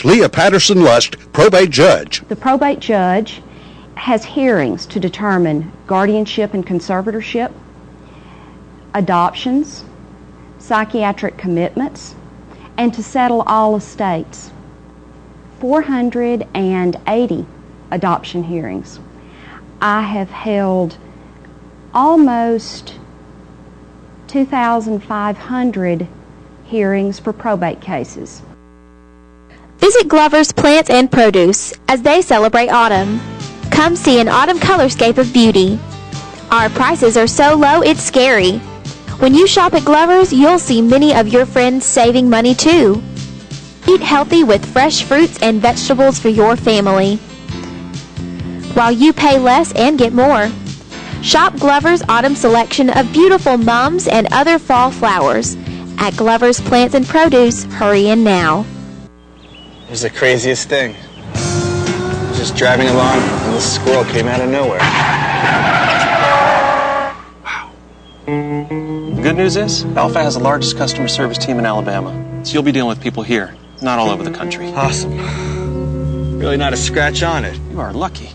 Leah Patterson-Lust, probate judge. The probate judge has hearings to determine guardianship and conservatorship, adoptions, psychiatric commitments, and to settle all estates. 480 adoption hearings. I have held almost 2,500 hearings for probate cases. Visit Glover's Plants and Produce as they celebrate autumn. Come see an autumn colorscape of beauty. Our prices are so low it's scary. When you shop at Glover's, you'll see many of your friends saving money too. Eat healthy with fresh fruits and vegetables for your family, while you pay less and get more. Shop Glover's autumn selection of beautiful mums and other fall flowers. At Glover's Plants and Produce, hurry in now. It was the craziest thing. Just driving along, and this squirrel came out of nowhere. Wow. The good news is, Alpha has the largest customer service team in Alabama. So you'll be dealing with people here, not all over the country. Awesome. Really not a scratch on it. You are lucky.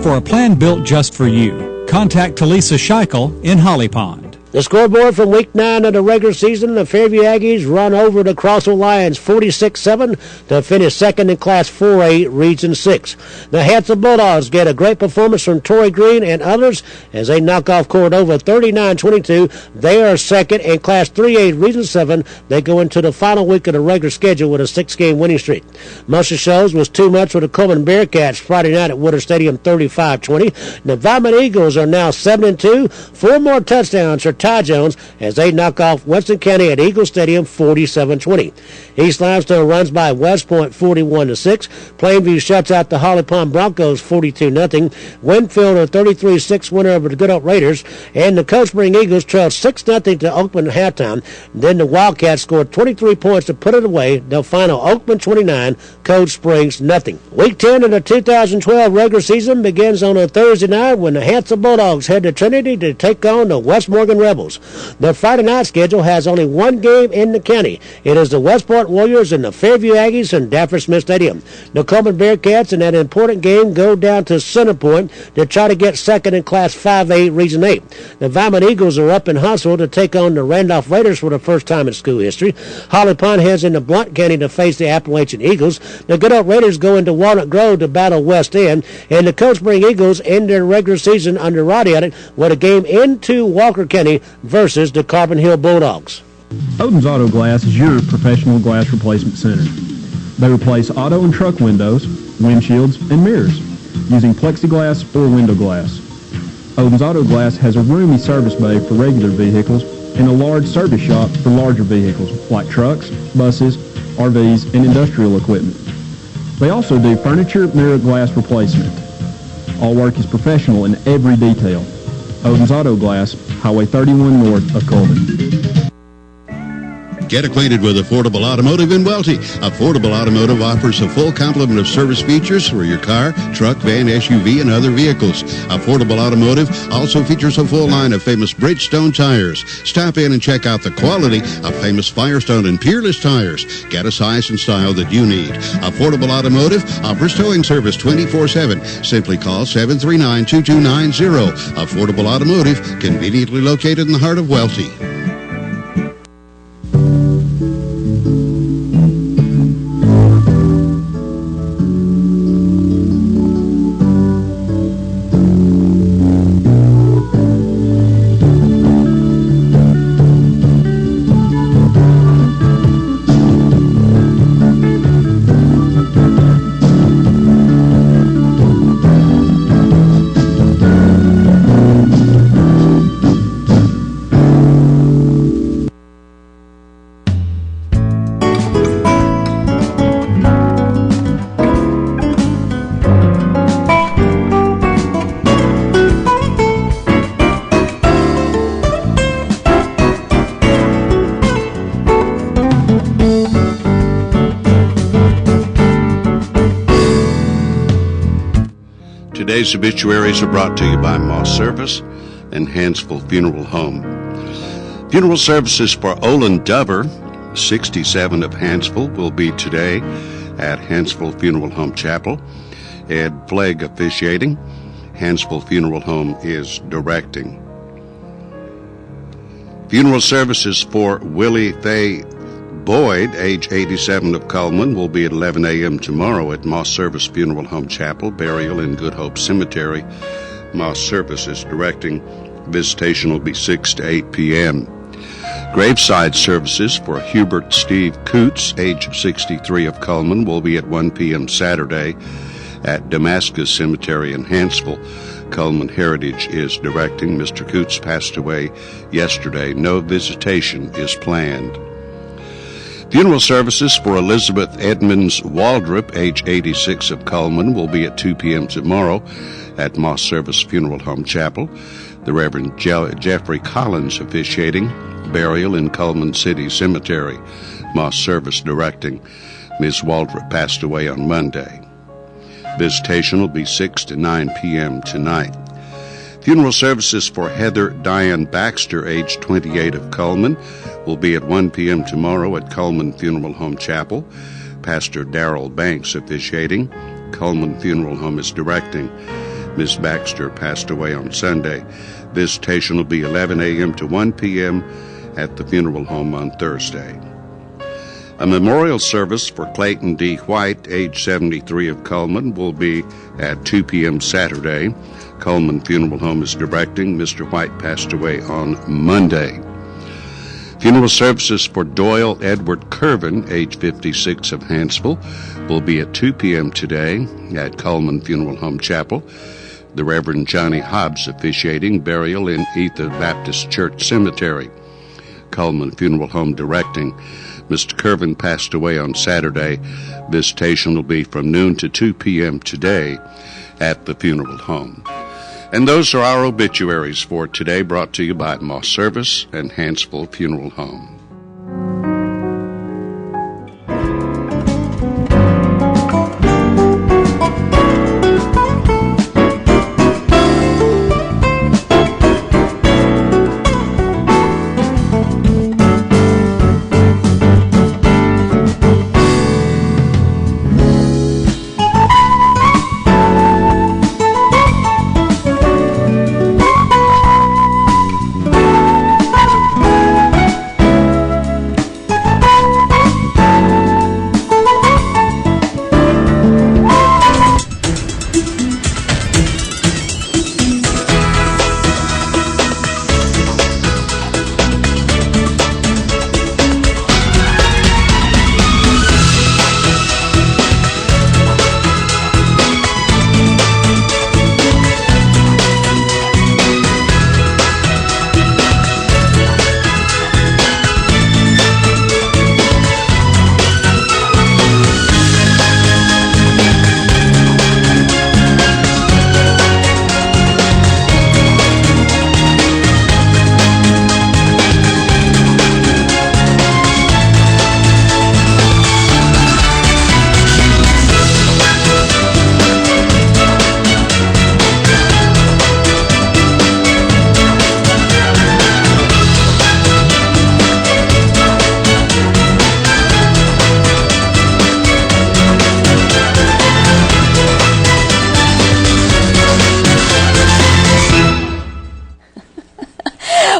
For a plan built just for you, contact Talisa Scheichel in Holly Pond. The scoreboard from Week 9 of the regular season, the Fairview Aggies run over the Crossville Lions 46-7 to finish second in Class 4A Region 6. The Hanson Bulldogs get a great performance from Torrey Green and others as they knock off Cordova 39-22. They are second in Class 3A Region 7. They go into the final week of the regular schedule with a 6-game winning streak. Muscle Shoals was too much for the Coleman Bearcats Friday night at Woodard Stadium 35-20. The Vitamin Eagles are now 7-2. 4 more touchdowns for Ty Jones as they knock off Winston County at Eagle Stadium 47-20. East Limestone runs by West Point 41-6. Plainview shuts out the Holly Pond Broncos 42-0. Winfield a 33-6 winner over the Good Hope Raiders, and the Cold Spring Eagles trailed 6-0 to Oakman at halftime. Then the Wildcats scored 23 points to put it away. They'll final Oakman 29, Cold Springs nothing. Week 10 of the 2012 regular season begins on a Thursday night when the Hanson Bulldogs head to Trinity to take on the West Morgan Rebels. The Friday night schedule has only one game in the county. It is the Westport Warriors and the Fairview Aggies in Dafford Smith Stadium. The Coleman Bearcats in that important game go down to Center Point to try to get second in Class 5A Region 8. The Vitamin Eagles are up in Huntsville to take on the Randolph Raiders for the first time in school history. Holly Pond heads into Blount County to face the Appalachian Eagles. The Good Hope Raiders go into Walnut Grove to battle West End, and the Cold Spring Eagles end their regular season under Roddy at it with a game into Walker County versus the Carbon Hill Bulldogs. Odin's Auto Glass is your professional glass replacement center. They replace auto and truck windows, windshields, and mirrors using plexiglass or window glass. Odin's Auto Glass has a roomy service bay for regular vehicles and a large service shop for larger vehicles like trucks, buses, RVs, and industrial equipment. They also do furniture mirror glass replacement. All work is professional in every detail. Odin's Auto Glass, Highway 31 north of Coleman. Get acquainted with Affordable Automotive in Welty. Affordable Automotive offers a full complement of service features for your car, truck, van, SUV, and other vehicles. Affordable Automotive also features a full line of famous Bridgestone tires. Stop in and check out the quality of famous Firestone and Peerless tires. Get a size and style that you need. Affordable Automotive offers towing service 24/7. Simply call 739-2290. Affordable Automotive, conveniently located in the heart of Welty. Today's obituaries are brought to you by Moss Service and Hansville Funeral Home. Funeral services for Olin Dover, 67 of Hansville, will be today at Hansville Funeral Home Chapel. Ed Flegg officiating. Hansville Funeral Home is directing. Funeral services for Willie Fay Boyd, age 87 of Coleman, will be at 11 a.m. tomorrow at Moss Service Funeral Home Chapel, burial in Good Hope Cemetery. Moss Service is directing. Visitation will be 6 to 8 p.m. Graveside services for Hubert Steve Coots, age 63 of Coleman, will be at 1 p.m. Saturday at Damascus Cemetery in Hansville. Coleman Heritage is directing. Mr. Coots passed away yesterday. No visitation is planned. Funeral services for Elizabeth Edmonds Waldrop, age 86 of Coleman, will be at 2 p.m. tomorrow at Moss Service Funeral Home Chapel. The Reverend Jeffrey Collins officiating. Burial in Coleman City Cemetery. Moss Service directing. Ms. Waldrop passed away on Monday. Visitation will be 6 to 9 p.m. tonight. Funeral services for Heather Diane Baxter, age 28 of Coleman, will be at 1 p.m. tomorrow at Coleman Funeral Home Chapel. Pastor Darrell Banks officiating. Coleman Funeral Home is directing. Ms. Baxter passed away on Sunday. Visitation will be 11 a.m. to 1 p.m. at the funeral home on Thursday. A memorial service for Clayton D. White, age 73 of Coleman, will be at 2 p.m. Saturday. Coleman Funeral Home is directing. Mr. White passed away on Monday. Funeral services for Doyle Edward Curvin, age 56 of Hansville, will be at 2 p.m. today at Coleman Funeral Home Chapel. The Reverend Johnny Hobbs officiating. Burial in Ether Baptist Church Cemetery. Coleman Funeral Home directing. Mr. Curvin passed away on Saturday. Visitation will be from noon to 2 p.m. today at the funeral home. And those are our obituaries for today, brought to you by Moss Service and Hansville Funeral Home.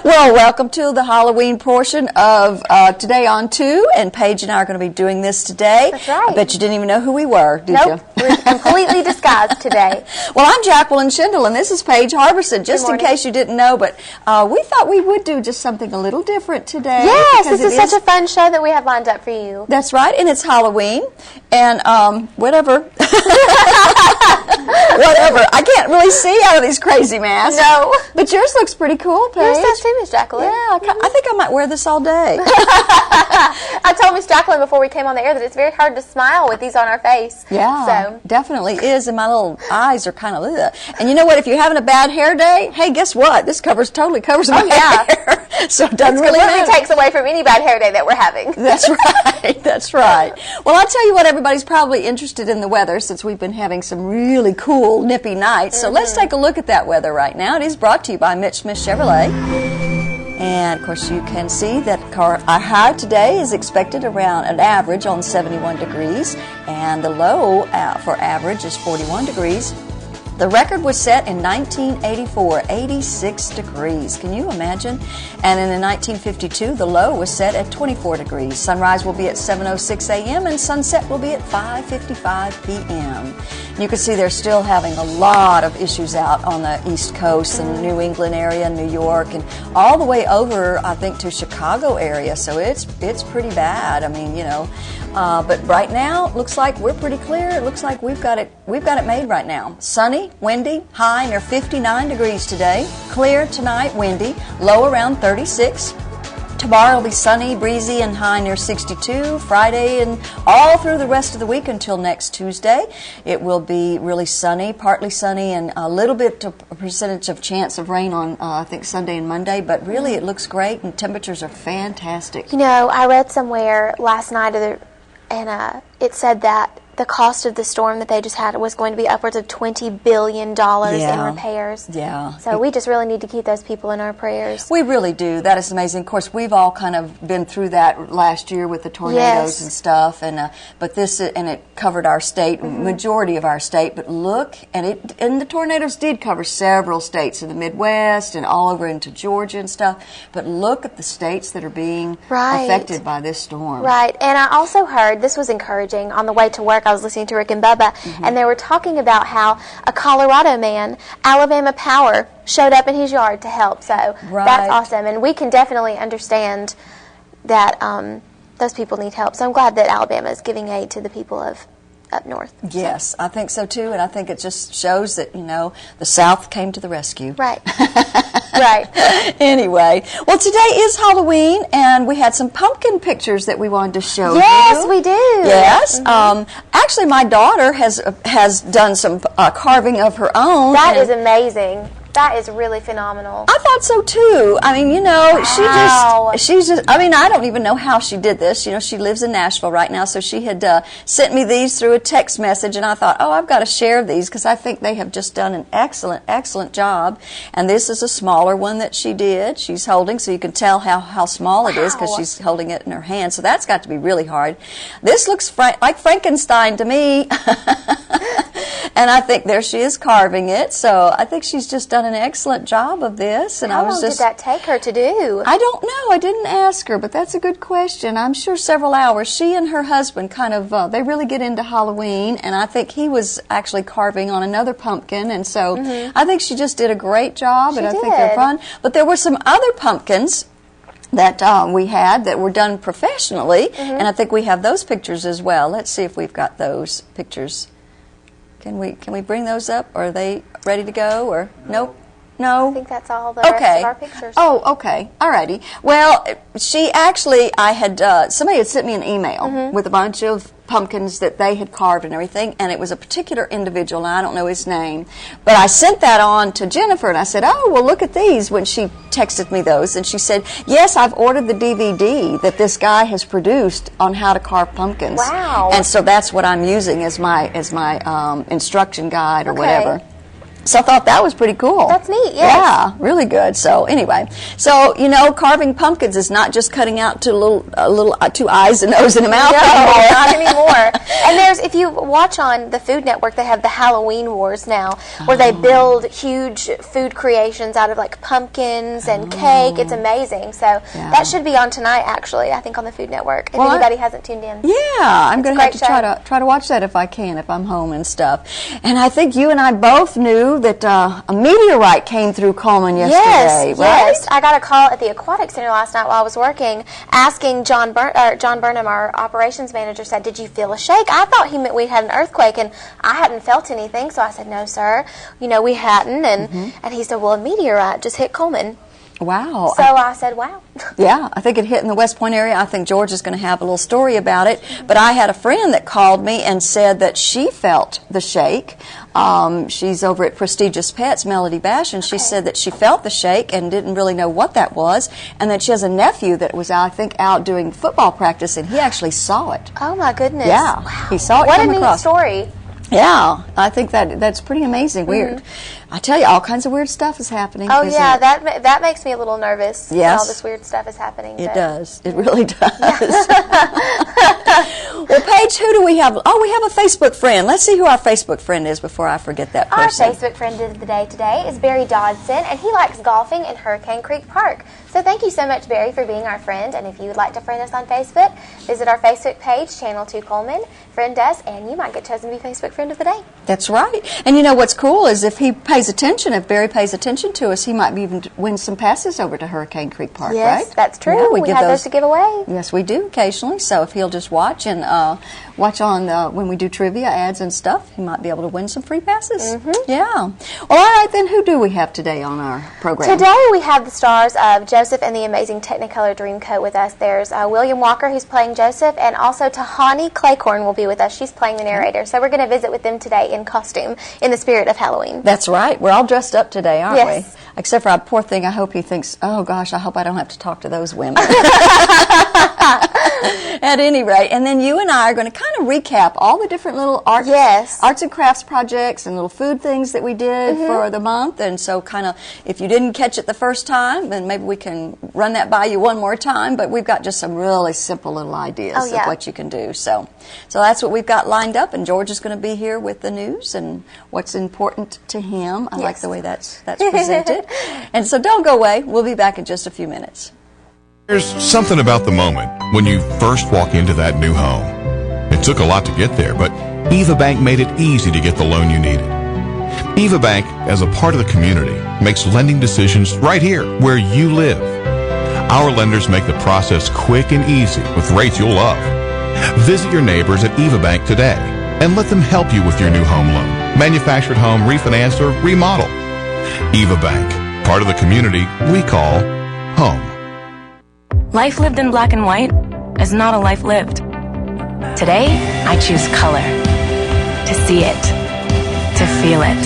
Well, welcome to the Halloween portion of Today on 2, and Paige and I are going to be doing this today. That's right. I bet you didn't even know who we were, did you? Nope, we're completely disguised today. Well, I'm Jacqueline Schindel, and this is Paige Harbison, just in case you didn't know, but we thought we would do just something a little different today. Yes, this is such a fun show that we have lined up for you. That's right, and it's Halloween, and whatever. Whatever. I can't really see out of these crazy masks. No. But yours looks pretty cool, Paige. Yours does too, Miss Jacqueline. Yeah, I think I might wear this all day. I told Miss Jacqueline before we came on the air that it's very hard to smile with these on our face. Yeah, so definitely is, and my little eyes are kind of ugh. And you know what? If you're having a bad hair day, hey, guess what? This totally covers my hair. So it doesn't really matter. Takes away from any bad hair day that we're having. That's right. That's right. Well, I'll tell you what, everybody's probably interested in the weather since we've been having some really cool, nippy nights. So let's take a look at that weather right now. It is brought to you by Mitch Smith Chevrolet. And of course you can see that our high today is expected around an average on 71 degrees, and the low for average is 41 degrees. The record was set in 1984, 86 degrees. Can you imagine? And in 1952, the low was set at 24 degrees. Sunrise will be at 7:06 a.m. and sunset will be at 5:55 p.m. You can see they're still having a lot of issues out on the East Coast and the New England area, New York, and all the way over, I think, to Chicago area. So it's pretty bad. I mean, you know, but right now it looks like we're pretty clear. It looks like we've got it made right now. Sunny, windy, high near 59 degrees today. Clear tonight, windy, low around 36. Tomorrow will be sunny, breezy, and high near 62. Friday and all through the rest of the week until next Tuesday, it will be really sunny, partly sunny, and a little bit of a percentage of chance of rain on, I think, Sunday and Monday. But really, it looks great, and temperatures are fantastic. You know, I read somewhere last night, and it said that the cost of the storm that they just had was going to be upwards of $20 billion in repairs. Yeah. So we just really need to keep those people in our prayers. We really do. That is amazing. Of course, we've all kind of been through that last year with the tornadoes and stuff, and but it covered our state, majority of our state. But look, and the tornadoes did cover several states in the Midwest and all over into Georgia and stuff. But look at the states that are being affected by this storm. Right. And I also heard, this was encouraging, on the way to work I was listening to Rick and Bubba, and they were talking about how a Colorado man, Alabama Power, showed up in his yard to help. So that's awesome. And we can definitely understand that those people need help. So I'm glad that Alabama is giving aid to the people of up north. Yes, I think so too, and I think it just shows that, you know, the South came to the rescue. Right. Right. Anyway, well, today is Halloween, and we had some pumpkin pictures that we wanted to show you. Yes, we do. Yes. Actually, my daughter has done some carving of her own. That is amazing. That is really phenomenal. I thought so too. I mean, you know, she's just, I mean, I don't even know how she did this. You know, she lives in Nashville right now, so she had sent me these through a text message, and I thought, oh, I've got to share these because I think they have just done an excellent, excellent job. And this is a smaller one that she did. She's holding, so you can tell how small it is because she's holding it in her hand. So that's got to be really hard. This looks like Frankenstein to me. And I think there she is carving it. So I think she's just done an excellent job of this. And how long did that take her to do? I don't know. I didn't ask her, but that's a good question. I'm sure several hours. She and her husband kind of, they really get into Halloween, and I think he was actually carving on another pumpkin. And so I think she just did a great job, and I think they're fun. But there were some other pumpkins that we had that were done professionally, and I think we have those pictures as well. Let's see if we've got those pictures. Can we bring those up? Or are they ready to go? Or nope? No? I think that's all the rest of our pictures. Oh, okay. Alrighty. Well, somebody had sent me an email with a bunch of pumpkins that they had carved and everything, and it was a particular individual, and I don't know his name, but I sent that on to Jennifer, and I said, oh, well, look at these, when she texted me those, and she said, yes, I've ordered the DVD that this guy has produced on how to carve pumpkins. Wow. And so that's what I'm using as my instruction guide or whatever. So I thought that was pretty cool. That's neat, yes. Yeah, really good. So anyway, you know, carving pumpkins is not just cutting out two eyes, a nose, and a mouth anymore. Not anymore. And if you watch on the Food Network, they have the Halloween Wars now, where they build huge food creations out of like pumpkins and cake. It's amazing. So that should be on tonight, actually, I think, on the Food Network, if anybody hasn't tuned in. Yeah, I'm going to have to try to watch that if I can, if I'm home and stuff. And I think you and I both knew that a meteorite came through Coleman yesterday, right? Yes, I got a call at the Aquatic Center last night while I was working, asking John Burnham, our operations manager, said, did you feel a shake? I thought he meant we had an earthquake, and I hadn't felt anything, so I said, no, sir, you know, we hadn't, and he said, well, a meteorite just hit Coleman. Wow. So I said, wow. Yeah, I think it hit in the West Point area. I think George is going to have a little story about it. But I had a friend that called me and said that she felt the shake. She's over at Prestigious Pets, Melody Bash, and she said that she felt the shake and didn't really know what that was, and that she has a nephew that was, I think, out doing football practice, and he actually saw it. Oh, my goodness. Yeah, wow. he saw it What come a neat across. story. Yeah, I think that's pretty amazing. Weird. I tell you, all kinds of weird stuff is happening. Oh yeah, that makes me a little nervous. Yes, when all this weird stuff is happening. It does. It really does. Well, Paige, who do we have? Oh, we have a Facebook friend. Let's see who our Facebook friend is before I forget that person. Our Facebook friend of the day today is Barry Dodson, and he likes golfing in Hurricane Creek Park. So thank you so much, Barry, for being our friend. And if you would like to friend us on Facebook, visit our Facebook page, Channel 2 Coleman, friend us, and you might get chosen to be Facebook friend of the day. That's right. And you know what's cool is if he pays attention, if Barry pays attention to us, he might even win some passes over to Hurricane Creek Park, yes, right? That's true. Yeah, we have those to give away. Yes, we do occasionally. So if he'll just watch and watch on when we do trivia ads and stuff, he might be able to win some free passes. Yeah. Well, all right, then who do we have today on our program? Today we have the stars of Joseph and the Amazing Technicolor Dreamcoat with us. There's William Walker, who's playing Joseph, and also Tahani Claycorn will be with us. She's playing the narrator. So we're going to visit with them today in costume, in the spirit of Halloween. That's right. We're all dressed up today, aren't yes. we? Except for our poor thing. I hope he thinks, oh gosh, I hope I don't have to talk to those women. At any rate, and then you and I are going to kind of recap all the different little arts and crafts projects and little food things that we did for the month. And so kind of, if you didn't catch it the first time, then maybe we can run that by you one more time. But we've got just some really simple little ideas of what you can do. So that's what we've got lined up. And George is going to be here with the news and what's important to him. I like the way that's presented. And so don't go away. We'll be back in just a few minutes. There's something about the moment when you first walk into that new home. It took a lot to get there, but Eva Bank made it easy to get the loan you needed. Eva Bank, as a part of the community, makes lending decisions right here where you live. Our lenders make the process quick and easy with rates you'll love. Visit your neighbors at Eva Bank today and let them help you with your new home loan, manufactured home, refinance, or remodel. Eva Bank, part of the community we call home. Life lived in black and white is not a life lived. Today, I choose color. To see it. To feel it.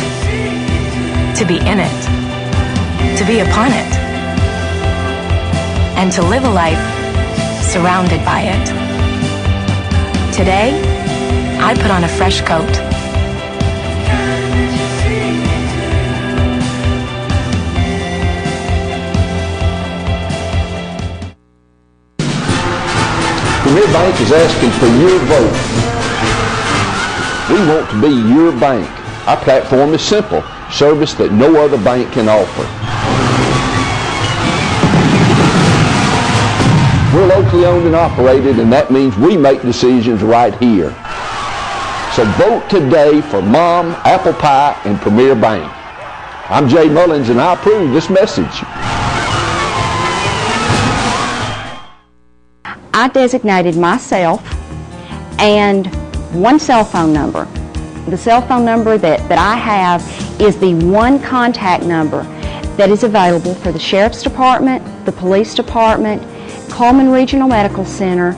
To be in it. To be upon it. And to live a life surrounded by it. Today, I put on a fresh coat. Premier Bank is asking for your vote. We want to be your bank. Our platform is simple, service that no other bank can offer. We're locally owned and operated, and that means we make decisions right here. So vote today for Mom, Apple Pie, and Premier Bank. I'm Jay Mullins, and I approve this message. I designated myself and one cell phone number. The cell phone number that I have is the one contact number that is available for the Sheriff's Department, the Police Department, Coleman Regional Medical Center,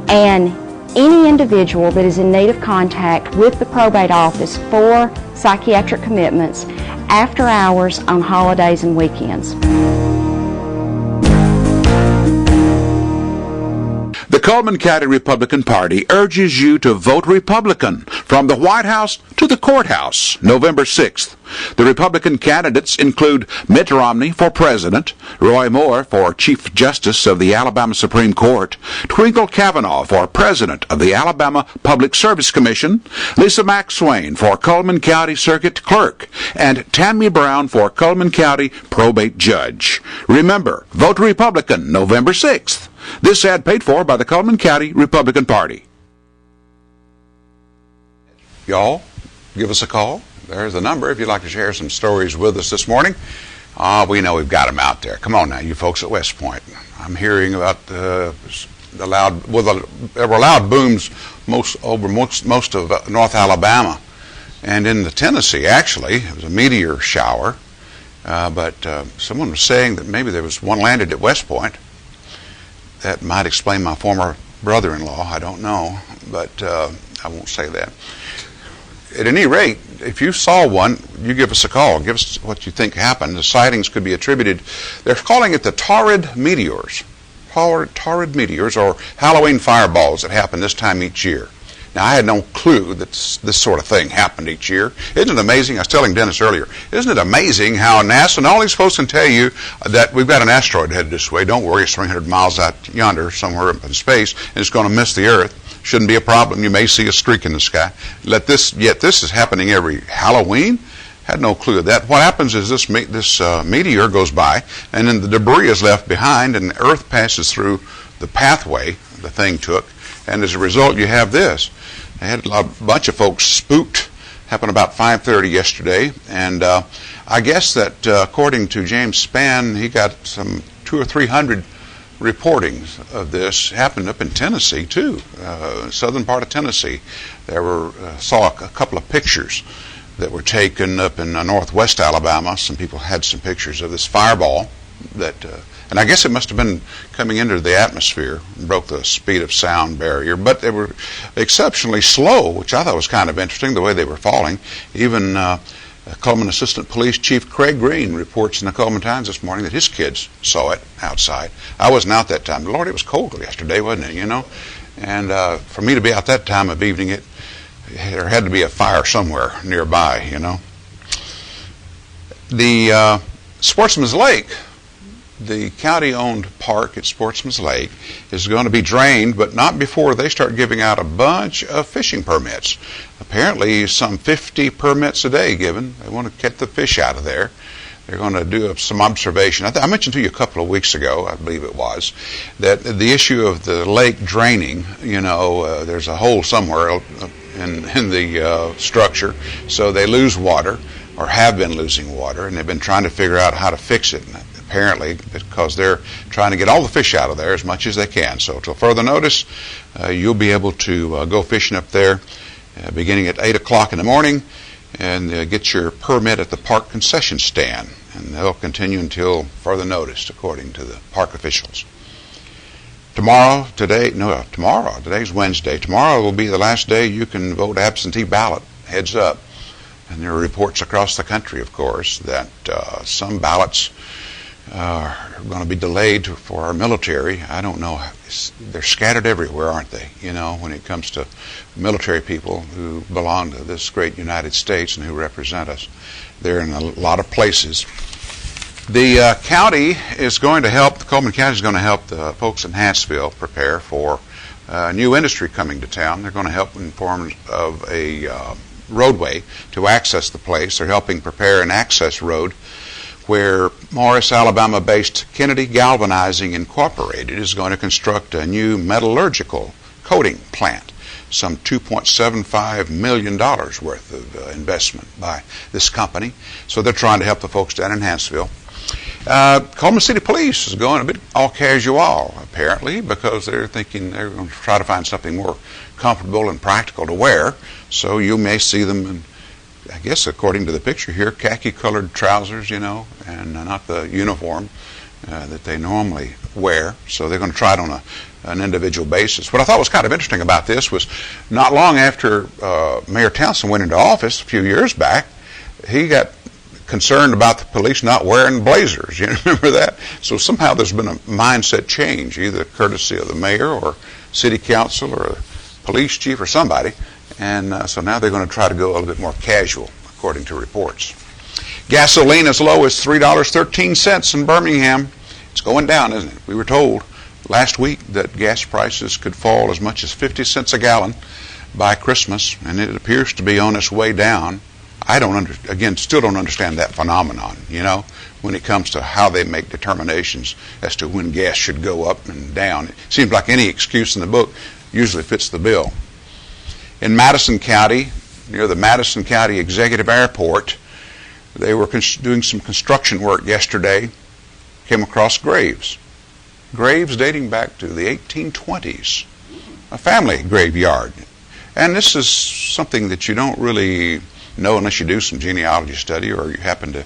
and any individual that is in need of contact with the probate office for psychiatric commitments after hours on holidays and weekends. The Coleman County Republican Party urges you to vote Republican from the White House to the courthouse November 6th. The Republican candidates include Mitt Romney for President, Roy Moore for Chief Justice of the Alabama Supreme Court, Twinkle Cavanaugh for President of the Alabama Public Service Commission, Lisa McSwain for Coleman County Circuit Clerk, and Tammy Brown for Coleman County Probate Judge. Remember, vote Republican November 6th. This ad paid for by the Coleman County Republican Party. Y'all, give us a call. There's the number if you'd like to share some stories with us this morning. We know we've got them out there. Come on now, you folks at West Point. I'm hearing about there were loud booms most of North Alabama, and in the Tennessee actually it was a meteor shower. But someone was saying that maybe there was one landed at West Point. That might explain my former brother-in-law. I don't know, but I won't say that. At any rate, if you saw one, you give us a call. Give us what you think happened. The sightings could be attributed. They're calling it the Taurid meteors. Taurid meteors, or Halloween fireballs that happen this time each year. Now, I had no clue that this sort of thing happened each year. Isn't it amazing? I was telling Dennis earlier, isn't it amazing how NASA and all these folks can tell you that we've got an asteroid headed this way. Don't worry, it's 300 miles out yonder somewhere up in space, and it's going to miss the Earth. Shouldn't be a problem. You may see a streak in the sky. Yet this is happening every Halloween. Had no clue of that. What happens is this meteor goes by, and then the debris is left behind, and the Earth passes through the pathway the thing took, and as a result, you have this. I had a bunch of folks spooked. Happened about 5:30 yesterday, and I guess that according to James Spann, he got some 200 or 300 reportings of this. Happened up in Tennessee too, southern part of Tennessee. Saw a couple of pictures that were taken up in northwest Alabama. Some people had some pictures of this fireball that, and I guess it must have been coming into the atmosphere, broke the speed of sound barrier, but they were exceptionally slow, which I thought was kind of interesting, the way they were falling. Even Coleman Assistant Police Chief Craig Green reports in the Coleman Times this morning that his kids saw it outside. I wasn't out that time. Lord, it was cold yesterday, wasn't it, you know? And for me to be out that time of evening, there had to be a fire somewhere nearby, you know. The Sportsman's Lake, the county-owned park at Sportsman's Lake, is going to be drained, but not before they start giving out a bunch of fishing permits. Apparently, some 50 permits a day given. They want to get the fish out of there. They're going to do some observation. I mentioned to you a couple of weeks ago, I believe it was, that the issue of the lake draining, you know, there's a hole somewhere in the structure, so they lose water, or have been losing water, and they've been trying to figure out how to fix it. And apparently, because they're trying to get all the fish out of there as much as they can. So, till further notice, you'll be able to go fishing up there beginning at 8 o'clock in the morning, and get your permit at the park concession stand. And they'll continue until further notice, according to the park officials. Today's Wednesday. Tomorrow will be the last day you can vote absentee ballot. Heads up. And there are reports across the country, of course, that some ballots are going to be delayed for our military. I don't know. They're scattered everywhere, aren't they? You know, when it comes to military people who belong to this great United States and who represent us. They're in a lot of places. The county is going to help, the Coleman County is going to help the folks in Hanceville prepare for new industry coming to town. They're going to help in form of a roadway to access the place. They're helping prepare an access road where Morris, Alabama-based Kennedy Galvanizing Incorporated is going to construct a new metallurgical coating plant, some $2.75 million worth of investment by this company. So they're trying to help the folks down in Hanceville. Coleman City Police is going a bit all casual, apparently, because they're thinking they're going to try to find something more comfortable and practical to wear. So you may see them in, I guess according to the picture here, khaki-colored trousers, you know, and not the uniform that they normally wear. So they're going to try it on an individual basis. What I thought was kind of interesting about this was not long after Mayor Townsend went into office a few years back, he got concerned about the police not wearing blazers. You remember that? So somehow there's been a mindset change, either courtesy of the mayor or city council or a police chief or somebody. And so now they're going to try to go a little bit more casual, according to reports. Gasoline as low as $3.13 in Birmingham. It's going down, isn't it? We were told last week that gas prices could fall as much as 50 cents a gallon by Christmas, and it appears to be on its way down. I still don't understand that phenomenon, you know, when it comes to how they make determinations as to when gas should go up and down. It seems like any excuse in the book usually fits the bill. In Madison County, near the Madison County Executive Airport, they were doing some construction work yesterday, came across graves. Graves dating back to the 1820s, a family graveyard. And this is something that you don't really know unless you do some genealogy study or you happen to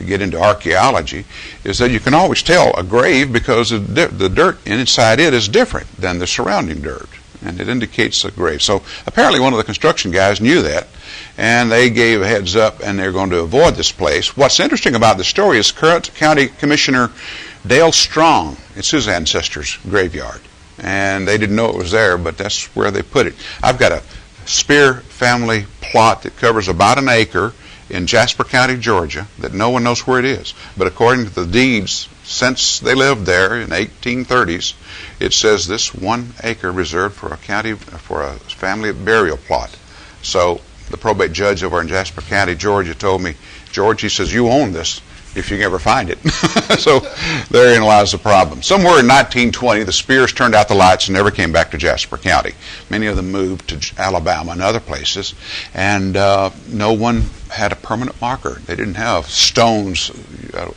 get into archaeology, is that you can always tell a grave because the dirt inside it is different than the surrounding dirt, and it indicates a grave. So apparently one of the construction guys knew that, and they gave a heads up, and they're going to avoid this place. What's interesting about the story is current County Commissioner Dale Strong. It's his ancestors' graveyard, and they didn't know it was there, but that's where they put it. I've got Spear family plot that covers about an acre in Jasper County, Georgia, that no one knows where it is. But according to the deeds, since they lived there in 1830s, it says this 1 acre reserved for a family burial plot. So the probate judge over in Jasper County, Georgia, told me, George, he says, you own this if you can ever find it. So therein lies the problem. Somewhere in 1920, the Spears turned out the lights and never came back to Jasper County. Many of them moved to Alabama and other places, and no one had a permanent marker. They didn't have stones,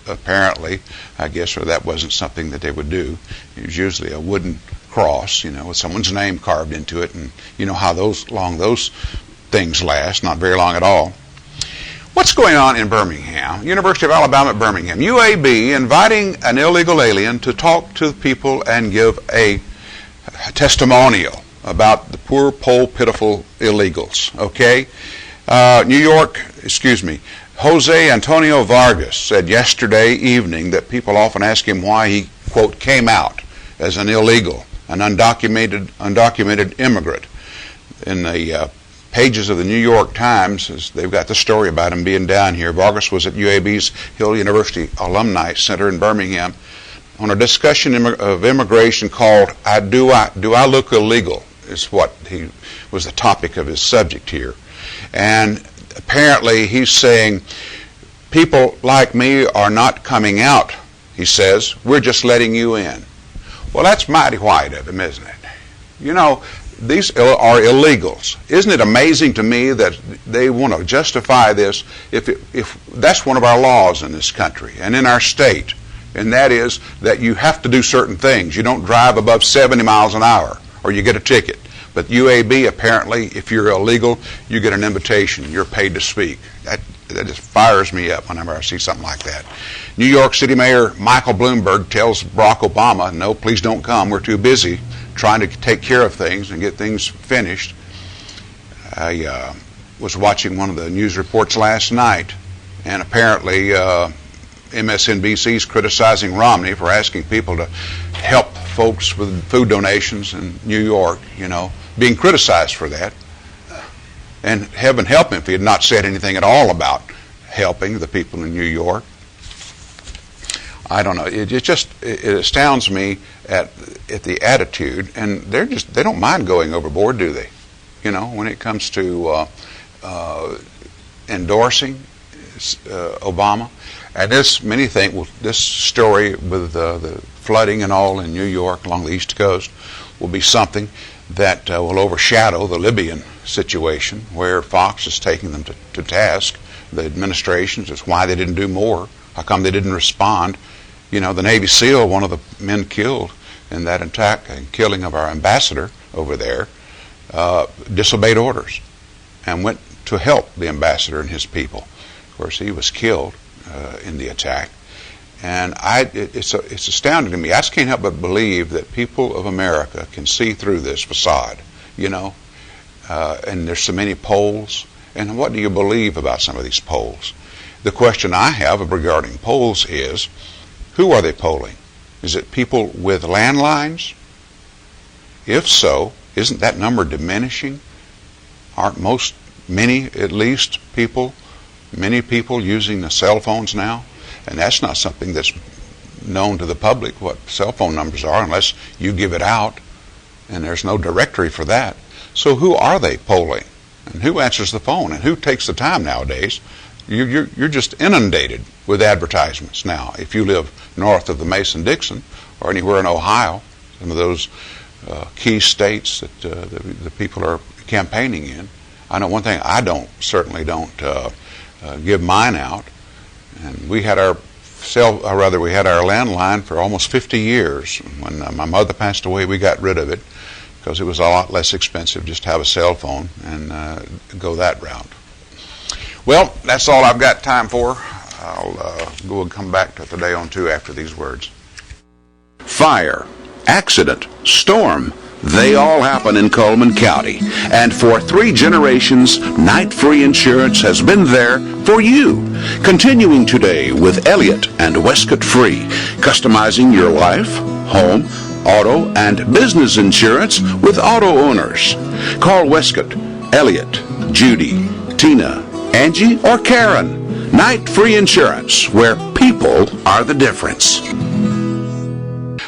apparently, I guess, or that wasn't something that they would do. It was usually a wooden cross, with someone's name carved into it, and you know how long those things last, not very long at all. What's going on in Birmingham? University of Alabama at Birmingham. UAB inviting an illegal alien to talk to people and give a testimonial about the poor, pitiful illegals. Okay? Jose Antonio Vargas said yesterday evening that people often ask him why he, quote, came out as an illegal, an undocumented immigrant. In the pages of the New York Times, they've got the story about him being down here. Vargas was at UAB's Hill University Alumni Center in Birmingham on a discussion of immigration called Do I Look Illegal? Is what he was the topic of his subject here. And apparently he's saying, people like me are not coming out, he says. We're just letting you in. Well, that's mighty white of him, isn't it? These are illegals. Isn't it amazing to me that they want to justify this if that's one of our laws in this country and in our state, and that is that you have to do certain things. You don't drive above 70 miles an hour or you get a ticket. But UAB, apparently, if you're illegal, you get an invitation. You're paid to speak. That just fires me up whenever I see something like that. New York City Mayor Michael Bloomberg tells Barack Obama, no, please don't come. We're too busy trying to take care of things and get things finished. I was watching one of the news reports last night, and apparently MSNBC's criticizing Romney for asking people to help folks with food donations in New York, being criticized for that. And heaven help him if he had not said anything at all about helping the people in New York. I don't know. It astounds me at the attitude, and they don't mind going overboard, do they? When it comes to endorsing Obama. And many think this story with the flooding and all in New York along the East Coast will be something that will overshadow the Libyan situation, where Fox is taking them to task, the administrations, as why they didn't do more. How come they didn't respond? The Navy SEAL, one of the men killed in that attack and killing of our ambassador over there, disobeyed orders and went to help the ambassador and his people. Of course, he was killed in the attack. And it's astounding to me. I just can't help but believe that people of America can see through this facade, and there's so many polls. And what do you believe about some of these polls? The question I have regarding polls is, who are they polling? Is it people with landlines? If so, isn't that number diminishing? Aren't many people using the cell phones now? And that's not something that's known to the public, what cell phone numbers are, unless you give it out, and there's no directory for that. So who are they polling? And who answers the phone? And who takes the time nowadays? You're just inundated with advertisements now. If you live north of the Mason-Dixon or anywhere in Ohio, some of those key states that the people are campaigning in, I know one thing, certainly don't give mine out. And we had our landline for almost 50 years. When my mother passed away, we got rid of it because it was a lot less expensive just to have a cell phone and go that route. Well, that's all I've got time for. I'll go and come back to Today on 2 after these words. Fire, accident, storm, they all happen in Coleman County. And for 3 generations, Night Free Insurance has been there for you. Continuing today with Elliott and Westcott Free, customizing your life, home, auto, and business insurance with auto owners. Call Westcott Elliot, Judy, Tina, Angie, or Karen. Night Free Insurance, where people are the difference.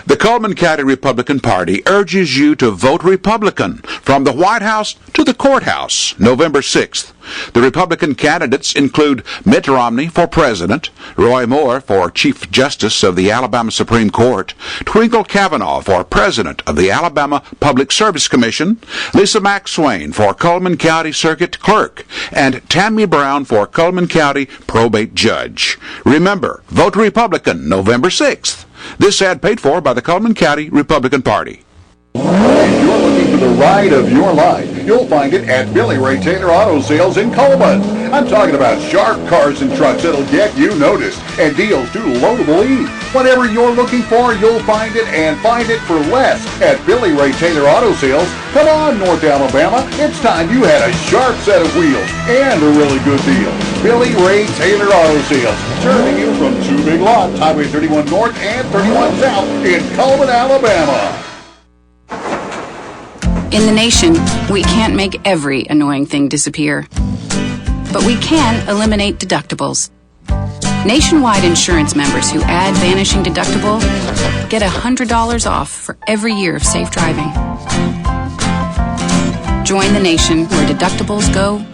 The Cullman County Republican Party urges you to vote Republican from the White House to the courthouse, November 6th. The Republican candidates include Mitt Romney for president, Roy Moore for Chief Justice of the Alabama Supreme Court, Twinkle Cavanaugh for president of the Alabama Public Service Commission, Lisa McSwain for Cullman County Circuit Clerk, and Tammy Brown for Cullman County Probate Judge. Remember, vote Republican November 6th. This ad paid for by the Cullman County Republican Party. If you're looking for the ride of your life, you'll find it at Billy Ray Taylor Auto Sales in Coleman. I'm talking about sharp cars and trucks that'll get you noticed and deals too low to believe. Whatever you're looking for, you'll find it and find it for less at Billy Ray Taylor Auto Sales. Come on, North Alabama. It's time you had a sharp set of wheels and a really good deal. Billy Ray Taylor Auto Sales, serving you from two big lots, Highway 31 North and 31 South in Coleman, Alabama. In the nation, we can't make every annoying thing disappear, but we can eliminate deductibles. Nationwide insurance members who add Vanishing Deductible get $100 off for every year of safe driving. Join the nation where deductibles go.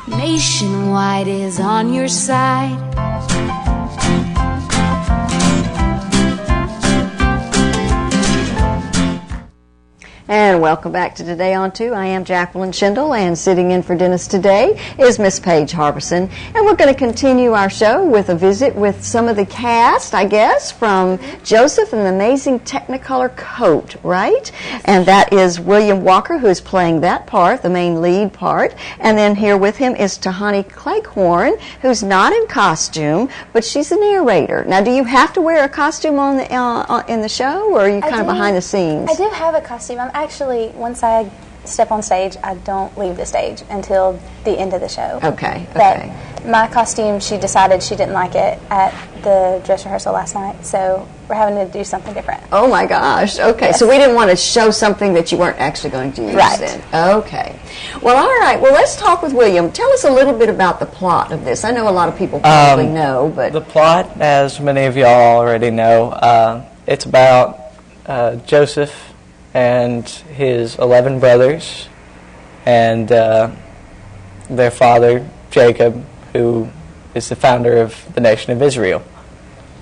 Nationwide is on your side. And welcome back to Today on 2. I am Jacqueline Schindel, and sitting in for Dennis today is Miss Paige Harbison. And we're going to continue our show with a visit with some of the cast, I guess, from Joseph and the Amazing Technicolor Coat, right? And that is William Walker, who is playing that part, the main lead part. And then here with him is Tahani Cleghorn, who's not in costume, but she's a narrator. Now, do you have to wear a costume on the, in the show, or are you kind of behind the scenes? I do have a costume. Actually, once I step on stage, I don't leave the stage until the end of the show. Okay. But my costume, she decided she didn't like it at the dress rehearsal last night, so we're having to do something different. Oh my gosh. Okay. Yes. So we didn't want to show something that you weren't actually going to use then. Okay. Well, all right. Well, let's talk with William. Tell us a little bit about the plot of this. I know a lot of people probably know, but the plot, as many of y'all already know, it's about Joseph and his 11 brothers and their father, Jacob, who is the founder of the nation of Israel.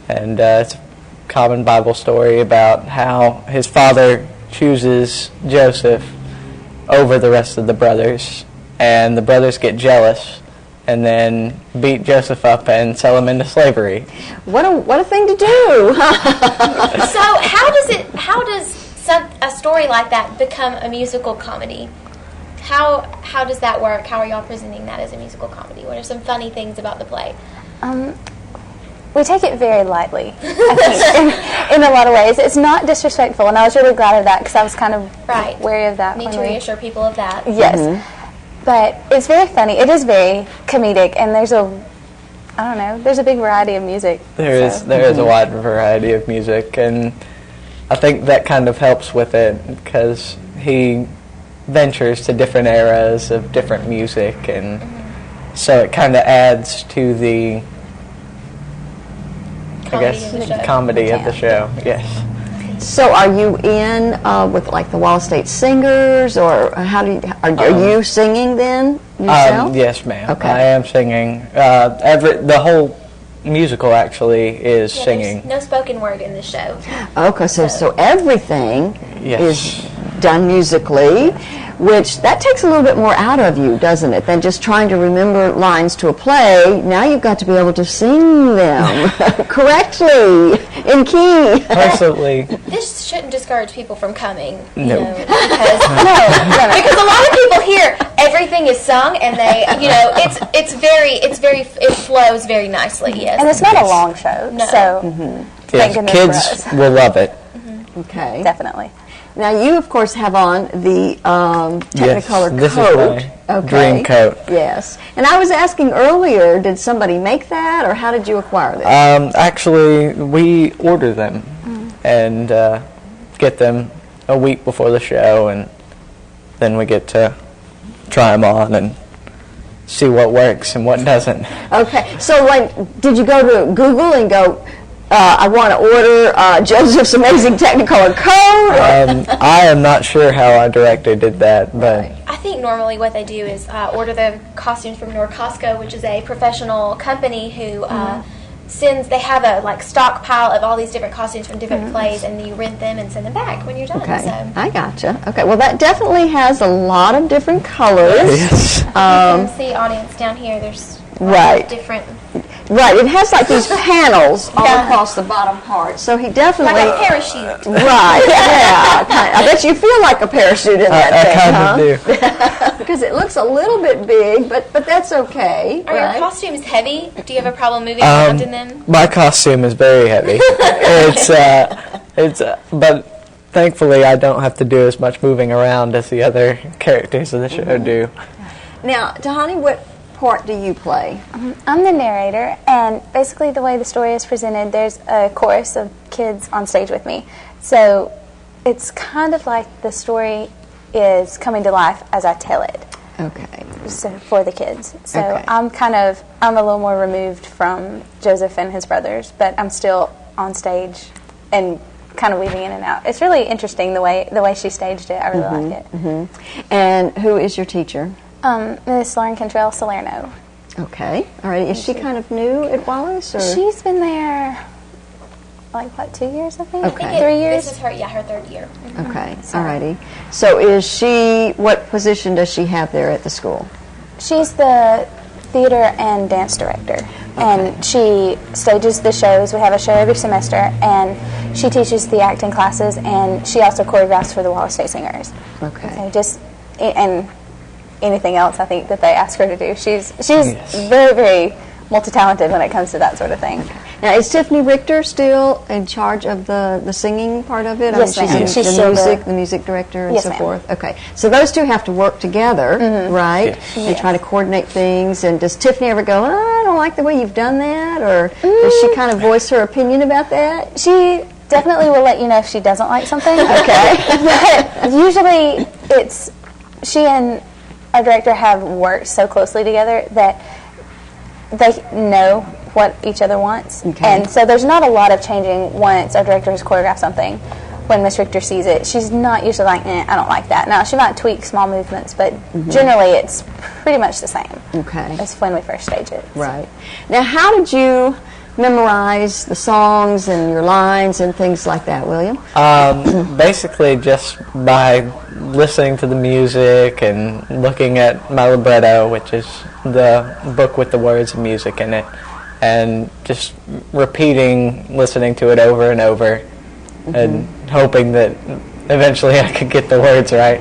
And it's a common Bible story about how his father chooses Joseph over the rest of the brothers, and the brothers get jealous and then beat Joseph up and sell him into slavery. What a thing to do! So how does a story like that become a musical comedy? How does that work? How are y'all presenting that as a musical comedy? What are some funny things about the play? We take it very lightly, I think, in a lot of ways. It's not disrespectful, and I was really glad of that because I was kind of wary of that. Need to reassure people of that. Yes. Mm-hmm. But it's very funny. It is very comedic, and there's a big variety of music. There is a wide variety of music, and I think that kind of helps with it because he ventures to different eras of different music, and so it kind of adds to the comedy of the show. Yes. So, are you in with like the Wall State Singers, or how do are you singing then yourself? Yes, ma'am. Okay. I am singing. The whole musical actually is singing. There's no spoken word in the show. Okay, so everything is done musically, which that takes a little bit more out of you, doesn't it, than just trying to remember lines to a play. Now you've got to be able to sing them correctly, in key. Absolutely. This shouldn't discourage people from coming, No. because a lot of people hear everything is sung and they, it flows very nicely. Yes. And it's not a long show, so thank goodness kids for us. will love it. Okay. Definitely. Now you, of course, have on the Technicolor this coat. Is my dream coat. Yes. And I was asking earlier, did somebody make that, or how did you acquire this? Actually, we order them and get them a week before the show, and then we get to try them on and see what works and what doesn't. Okay, so did you go to Google and go, I want to order Joseph's Amazing Technicolor Code? I am not sure how our director did that, but I think normally what they do is order the costumes from Costco, which is a professional company who sends. They have a stockpile of all these different costumes from different plays, and you rent them and send them back when you're done. Okay, So. I gotcha. Okay, well that definitely has a lot of different colors. Yes. You can see, audience, down here. There's Right. different. Right, it has these panels all across the bottom part, so he definitely... Like a parachute. Right, yeah. I bet you feel like a parachute in that thing, I kind of do. Because it looks a little bit big, but that's okay. Are right? your costumes heavy? Do you have a problem moving around in them? My costume is very heavy. But thankfully I don't have to do as much moving around as the other characters of the show do. Now, Tahani, what part do you play? I'm the narrator, and basically the way the story is presented, there's a chorus of kids on stage with me. So it's kind of like the story is coming to life as I tell it. Okay. So for the kids. So Okay. I'm a little more removed from Joseph and his brothers, but I'm still on stage and kind of weaving in and out. It's really interesting the way she staged it. I really like it. And who is your teacher? Miss Lauren Cantrell Salerno. Okay. All right. Is she kind of new at Wallace? Or? She's been there, 2 years, I think? Okay. 3 years? This is her third year. Okay. All righty. So is she, what position does she have there at the school? She's the theater and dance director. And she stages the shows. We have a show every semester, and she teaches the acting classes, and she also choreographs for the Wallace State Singers. Okay. So and anything else I think that they ask her to do. She's very, very multi-talented when it comes to that sort of thing. Now, is Tiffany Richter still in charge of the singing part of it? Yes, ma'am. She's She's the music director and Yes, so ma'am. forth? Okay. So those two have to work together, right? Yes. They try to coordinate things. And does Tiffany ever go, I don't like the way you've done that? Or does she kind of voice her opinion about that? She definitely will let you know if she doesn't like something. Okay. But usually it's she and our director have worked so closely together that they know what each other wants. Okay. And so there's not a lot of changing once our director has choreographed something. When Miss Richter sees it, she's not usually like, I don't like that. Now, she might tweak small movements, but generally it's pretty much the same as when we first stage it. Right. Now, how did you memorize the songs and your lines and things like that, William? Basically just by listening to the music and looking at my libretto, which is the book with the words and music in it, and just listening to it over and over, and hoping that eventually I could get the words right.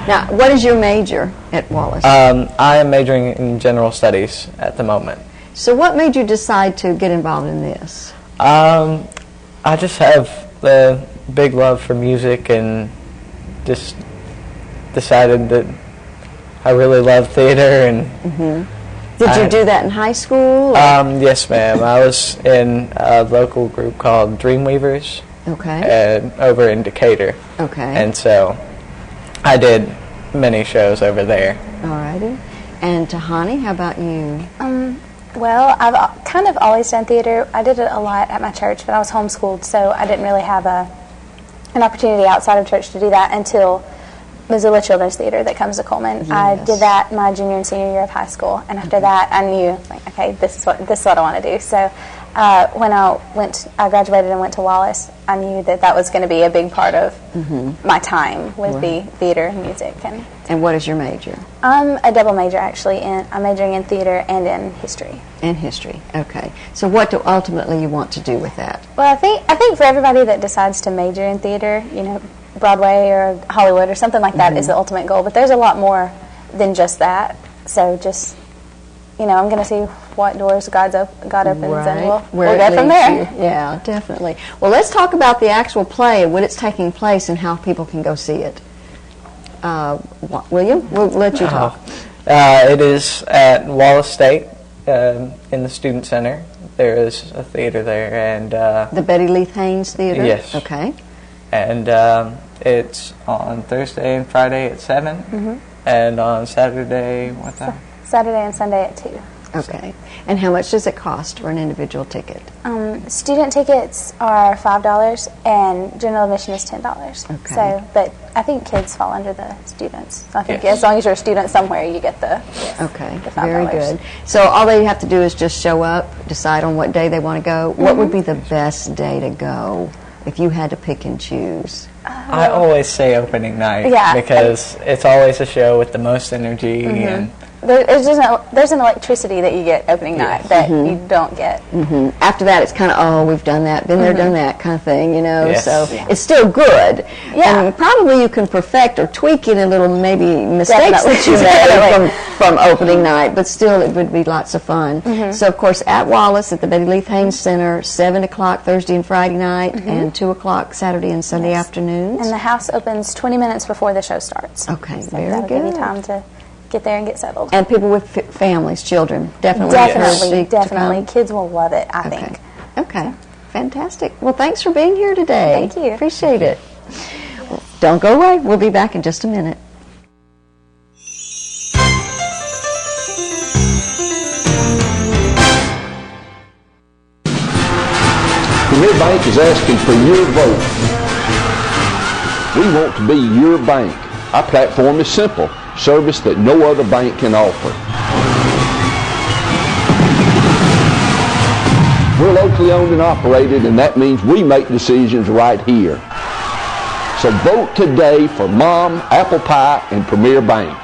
Now, what is your major at Wallace? I am majoring in general studies at the moment. So what made you decide to get involved in this? I just have the big love for music and just decided that I really love theater. And Did you do that in high school? Yes, ma'am. I was in a local group called Dreamweavers. Okay. Over in Decatur. Okay. And so I did many shows over there. All righty. And Tahani, how about you? Well, I've kind of always done theater. I did it a lot at my church, but I was homeschooled, so I didn't really have an opportunity outside of church to do that until Missoula Children's Theater that comes to Coleman. I did that my junior and senior year of high school, and after that I knew, okay, this is what I want to do. So when I graduated and went to Wallace, I knew that was going to be a big part of my time would be theater and music. And what is your major? I'm a double major, actually. I'm majoring in theater and in history. And history. Okay. So what do ultimately you want to do with that? Well, I think for everybody that decides to major in theater, Broadway or Hollywood or something like that is the ultimate goal. But there's a lot more than just that. So just, I'm going to see what doors God opens, and we'll go from there. Yeah, definitely. Well, let's talk about the actual play, when it's taking place, and how people can go see it. William, we'll let you talk. It is at Wallace State in the Student Center. There is a theater there, and the Betty Leith Haynes Theater. Yes. Okay. And it's on Thursday and Friday at 7, And on Saturday, what time? Saturday and Sunday at 2. Okay. And how much does it cost for an individual ticket? Student tickets are $5 and general admission is $10. Okay. So, but I think kids fall under the students. I think as long as you're a student somewhere, you get the Okay, the $5. very good. So all they have to do is just show up, decide on what day they want to go. What would be the best day to go if you had to pick and choose? I always say opening night Yeah. because it's always a show with the most energy and There's an electricity that you get opening night that you don't get. After that, it's kind of, oh, we've done that, been there, done that kind of thing, you know. Yes. So it's still good. Yeah. And probably you can perfect or tweak in a little maybe mistakes Definitely. that you made from opening night, but still it would be lots of fun. So, of course, at Wallace at the Betty Leith Haynes Center, 7 o'clock Thursday and Friday night, and 2 o'clock Saturday and Sunday afternoons. And the house opens 20 minutes before the show starts. Okay, So very that'll good. give you time to get there and get settled. And people with families, children, definitely. encouraged to Definitely. come. Kids will love it, I think. Okay, fantastic. Well, thanks for being here today. Thank you. Appreciate it. Well, don't go away. We'll be back in just a minute. Premier Bank is asking for your vote. We want to be your bank. Our platform is simple, service that no other bank can offer. We're locally owned and operated, and that means we make decisions right here. So vote today for Mom, Apple Pie, and Premier Bank.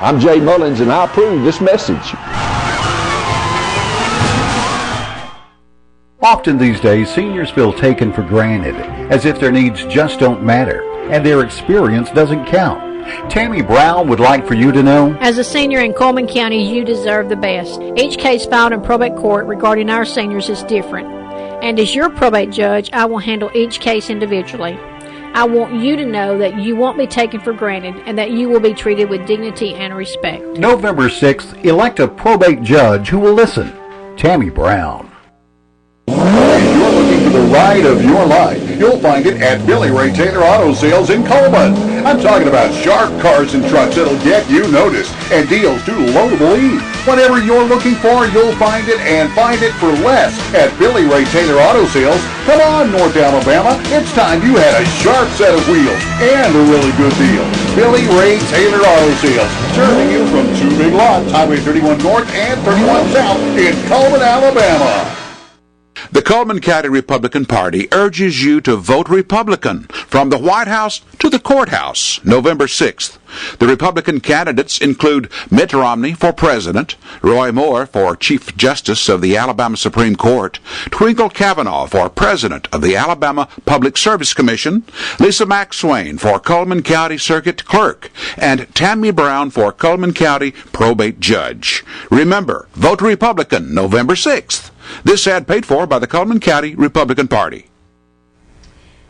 I'm Jay Mullins, and I approve this message. Often these days, seniors feel taken for granted, as if their needs just don't matter, and their experience doesn't count. Tammy Brown would like for you to know, as a senior in Coleman County, you deserve the best. Each case filed in probate court regarding our seniors is different. And as your probate judge, I will handle each case individually. I want you to know that you won't be taken for granted and that you will be treated with dignity and respect. November 6th, elect a probate judge who will listen. Tammy Brown. If you're looking for the ride of your life, you'll find it at Billy Ray Taylor Auto Sales in Coleman. I'm talking about sharp cars and trucks that'll get you noticed and deals too low to believe. Whatever you're looking for, you'll find it and find it for less at Billy Ray Taylor Auto Sales. Come on, North Alabama. It's time you had a sharp set of wheels and a really good deal. Billy Ray Taylor Auto Sales, serving you from two big lots, Highway 31 North and 31 South in Coleman, Alabama. The Coleman County Republican Party urges you to vote Republican from the White House to the courthouse, November 6th. The Republican candidates include Mitt Romney for president, Roy Moore for Chief Justice of the Alabama Supreme Court, Twinkle Cavanaugh for president of the Alabama Public Service Commission, Lisa McSwain for Coleman County Circuit Clerk, and Tammy Brown for Coleman County Probate Judge. Remember, vote Republican November 6th. This ad paid for by the Coleman County Republican Party.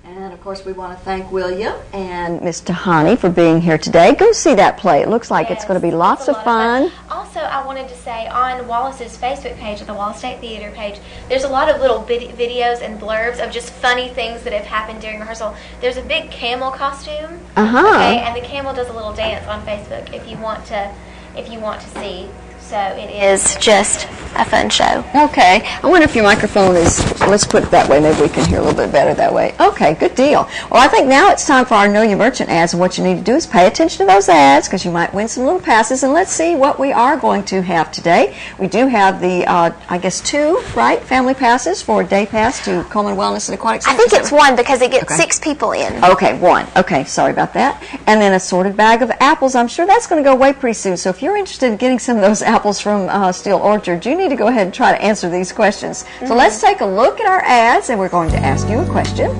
And, of course, we want to thank William and Miss Tahani for being here today. Go see that play. It looks like it's going to be lots of fun. Also, I wanted to say on Wallace's Facebook page, the Wallace State Theater page, there's a lot of little videos and blurbs of just funny things that have happened during rehearsal. There's a big camel costume. Okay, and the camel does a little dance on Facebook if you want to see. So it is just a fun show. Okay. I wonder if your microphone is, let's put it that way, maybe we can hear a little bit better that way. Okay, good deal. Well, I think now it's time for our Know Your Merchant ads, and what you need to do is pay attention to those ads because you might win some little passes, and let's see what we are going to have today. We do have the, I guess, 2, right, family passes for a day pass to Coleman Wellness and Aquatic Center. I think it's 1 because it gets 6 people in. Okay, 1. Okay, sorry about that. And then a sorted bag of apples. I'm sure that's going to go away pretty soon, so if you're interested in getting some of those apples from Steel Orchard, you need to go ahead and try to answer these questions. So let's take a look at our ads, and we're going to ask you a question.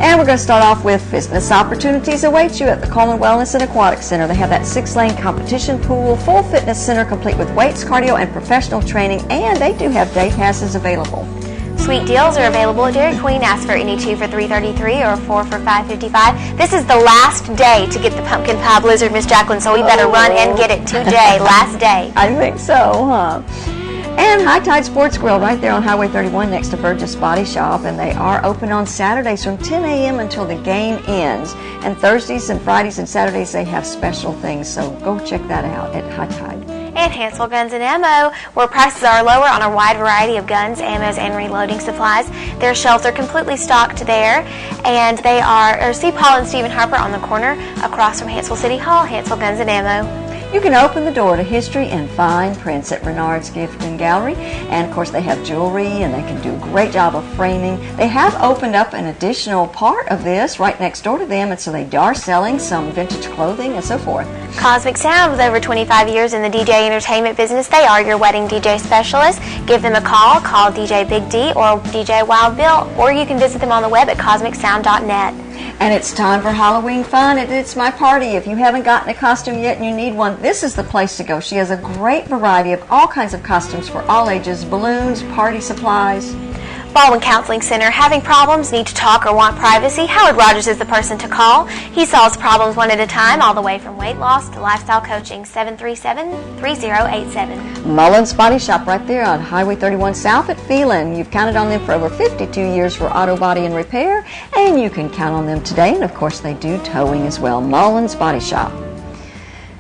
And we're going to start off with fitness opportunities await you at the Coleman Wellness and Aquatic Center. They have that 6-lane competition pool, full fitness center complete with weights, cardio, and professional training, and they do have day passes available. Sweet deals are available at Dairy Queen. Ask for any 2 for $3.33 or 4 for $5.55. This is the last day to get the pumpkin pie blizzard, Miss Jacqueline, so we better run and get it today. Last day. I think so, huh? And High Tide Sports Grill right there on Highway 31 next to Burgess Body Shop, and they are open on Saturdays from 10 a.m. until the game ends. And Thursdays and Fridays and Saturdays they have special things, so go check that out at High Tide. And Hansel Guns and Ammo, where prices are lower on a wide variety of guns, ammos, and reloading supplies. Their shelves are completely stocked there, and they are see Paul and Stephen Harper on the corner across from Hansel City Hall, Hansel Guns and Ammo. You can open the door to history and fine prints at Renard's Gift and Gallery. And, of course, they have jewelry, and they can do a great job of framing. They have opened up an additional part of this right next door to them, and so they are selling some vintage clothing and so forth. Cosmic Sound, with over 25 years in the DJ entertainment business, they are your wedding DJ specialist. Give them a call. Call DJ Big D or DJ Wild Bill, or you can visit them on the web at cosmicsound.net. And it's time for Halloween fun at It's My Party. If you haven't gotten a costume yet and you need one, this is the place to go. She has a great variety of all kinds of costumes for all ages, balloons, party supplies. Baldwin Counseling Center. Having problems, need to talk, or want privacy? Howard Rogers is the person to call. He solves problems one at a time, all the way from weight loss to lifestyle coaching. 737-3087. Mullins Body Shop right there on Highway 31 South at Phelan. You've counted on them for over 52 years for auto body and repair, and you can count on them today. And, of course, they do towing as well. Mullins Body Shop.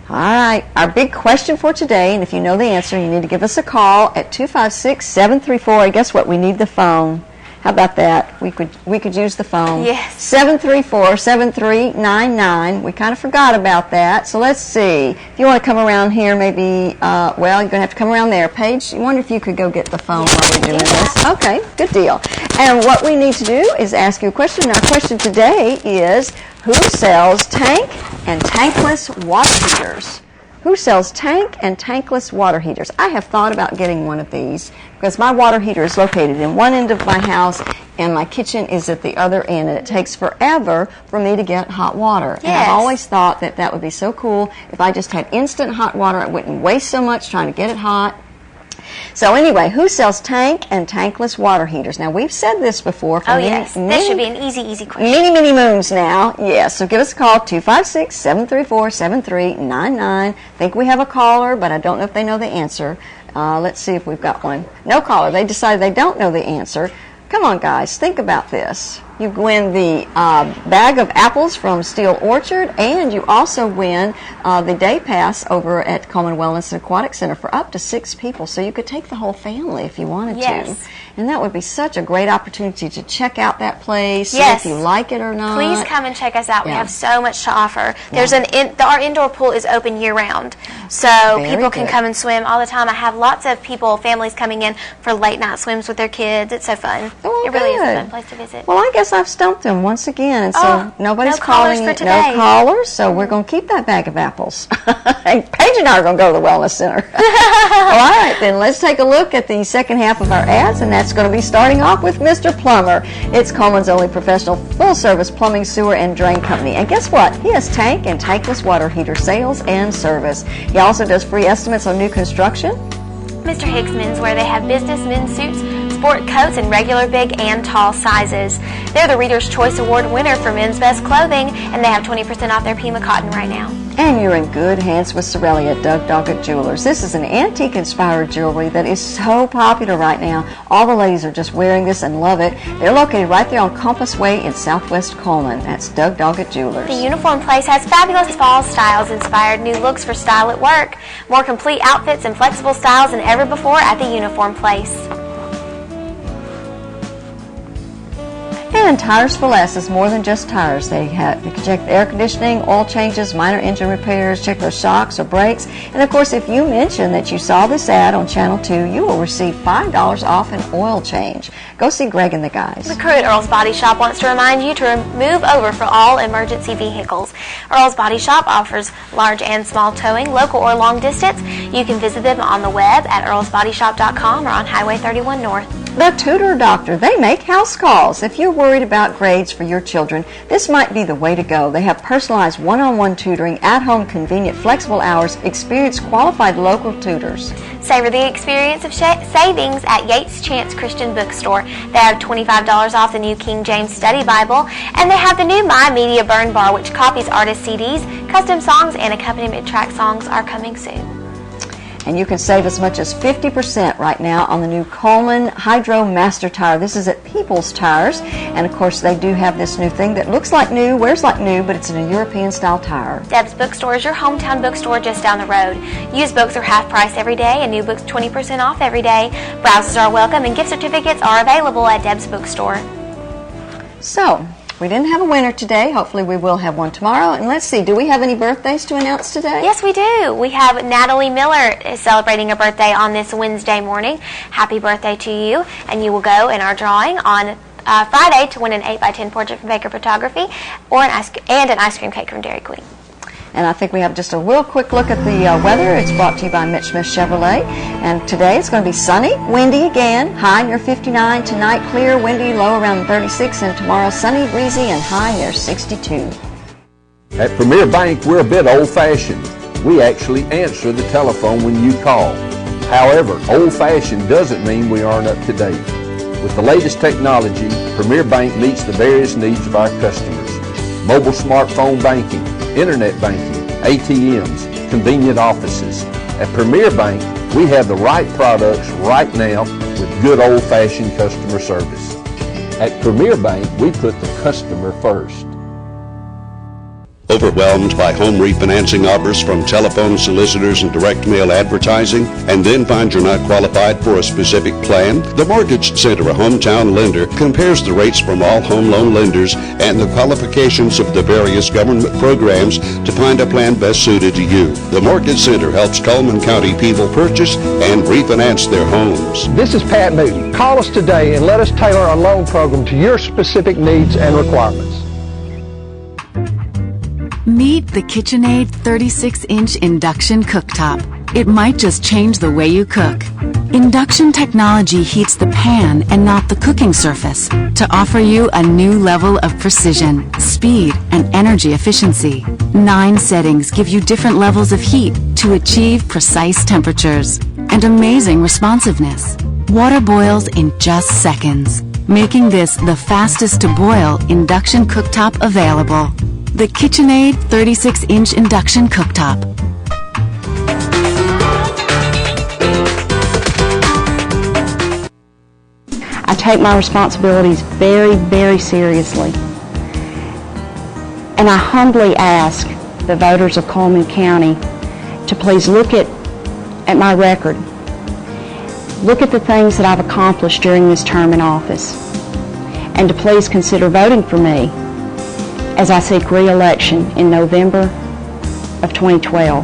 All right, our big question for today, and if you know the answer, you need to give us a call at 256-734. And guess what? We need the phone. How about that? We could use the phone. Yes. 734-7399. We kind of forgot about that. So let's see. If you want to come around here, maybe, well, you're going to have to come around there. Paige, I wonder if you could go get the phone while we're doing this. Okay, good deal. And what we need to do is ask you a question. Our question today is, who sells tank and tankless water heaters? Who sells tank and tankless water heaters? I have thought about getting one of these because my water heater is located in one end of my house and my kitchen is at the other end, and it takes forever for me to get hot water. Yes. And I've always thought that that would be so cool if I just had instant hot water. I wouldn't waste so much trying to get it hot. So anyway, who sells tank and tankless water heaters? Now, we've said this before. For yes. This should be an easy question. Many moons now. Yes, so give us a call, 256-734-7399. I think we have a caller, but I don't know if they know the answer. Let's see if we've got one. No caller. They decided they don't know the answer. Come on, guys, think about this. You win the bag of apples from Steel Orchard, and you also win the day pass over at Coleman Wellness and Aquatic Center for up to 6 people. So you could take the whole family if you wanted to. And that would be such a great opportunity to check out that place, see if you like it or not. Please come and check us out. We have so much to offer. There's our indoor pool is open year-round, so people can come and swim all the time. I have lots of families coming in for late-night swims with their kids. It's so fun. It really is a fun place to visit. Well, I guess I've stumped them once again, and so nobody's calling. For today. No callers, so we're going to keep that bag of apples. And Paige and I are going to go to the Wellness Center. All right, then let's take a look at the second half of our ads, and that's going to be starting off with Mr. Plumber. It's Coleman's only professional full-service plumbing, sewer, and drain company. And guess what? He has tank and tankless water heater sales and service. He also does free estimates on new construction. Mr. Hicks Menswear, they have business men's suits, sport coats, in regular, big, and tall sizes. They're the Reader's Choice Award winner for men's best clothing, and they have 20% off their Pima cotton right now. And you're in good hands with Sorelli at Doug Doggett Jewelers. This is an antique-inspired jewelry that is so popular right now. All the ladies are just wearing this and love it. They're located right there on Compass Way in Southwest Coleman. That's Doug Doggett Jewelers. The Uniform Place has fabulous fall styles, inspired new looks for style at work. More complete outfits and flexible styles than ever before at the Uniform Place. And Tires for Less is more than just tires. They can check the air conditioning, oil changes, minor engine repairs, check their shocks or brakes. And of course, if you mention that you saw this ad on Channel 2, you will receive $5 off an oil change. Go see Greg and the guys. The crew at Earl's Body Shop wants to remind you to move over for all emergency vehicles. Earl's Body Shop offers large and small towing, local or long distance. You can visit them on the web at earlsbodyshop.com or on Highway 31 North. The Tutor Doctor, they make house calls. If you're worried about grades for your children, this might be the way to go. They have personalized one-on-one tutoring, at-home convenient, flexible hours, experienced qualified local tutors. Savor the experience of savings at Yates Chance Christian Bookstore. They have $25 off the new King James Study Bible, and they have the new My Media Burn Bar, which copies artist CDs, custom songs, and accompaniment track songs are coming soon. And you can save as much as 50% right now on the new Coleman Hydro Master Tire. This is at People's Tires. And of course, they do have this new thing that looks like new, wears like new, but it's in a European-style tire. Deb's Bookstore is your hometown bookstore just down the road. Used books are half price every day and new books 20% off every day. Browsers are welcome and gift certificates are available at Deb's Bookstore. So, we didn't have a winner today. Hopefully we will have one tomorrow. And let's see, do we have any birthdays to announce today? Yes, we do. We have Natalie Miller is celebrating a birthday on this Wednesday morning. Happy birthday to you. And you will go in our drawing on Friday to win an 8x10 portrait from Baker Photography or an ice cream cake from Dairy Queen. And I think we have just a real quick look at the weather. It's brought to you by Mitch Smith Chevrolet. And today it's going to be sunny, windy again, high near 59. Tonight clear, windy, low around 36. And tomorrow sunny, breezy, and high near 62. At Premier Bank, we're a bit old-fashioned. We actually answer the telephone when you call. However, old-fashioned doesn't mean we aren't up to date. With the latest technology, Premier Bank meets the various needs of our customers. Mobile smartphone banking, internet banking, ATMs, convenient offices. At Premier Bank, we have the right products right now with good old-fashioned customer service. At Premier Bank, we put the customer first. Overwhelmed by home refinancing offers from telephone solicitors and direct mail advertising, and then find you're not qualified for a specific plan? The Mortgage Center, a hometown lender, compares the rates from all home loan lenders and the qualifications of the various government programs to find a plan best suited to you. The Mortgage Center helps Coleman County people purchase and refinance their homes. This is Pat Newton. Call us today and let us tailor a loan program to your specific needs and requirements. Meet the KitchenAid 36-inch induction cooktop. It might just change the way you cook. Induction technology heats the pan and not the cooking surface to offer you a new level of precision, speed, and energy efficiency. 9 settings give you different levels of heat to achieve precise temperatures and amazing responsiveness. Water boils in just seconds, making this the fastest to boil induction cooktop available. The KitchenAid 36-inch induction cooktop. I take my responsibilities very, very seriously. And I humbly ask the voters of Coleman County to please look at my record. Look at the things that I've accomplished during this term in office. And to please consider voting for me as I seek re-election in November of 2012.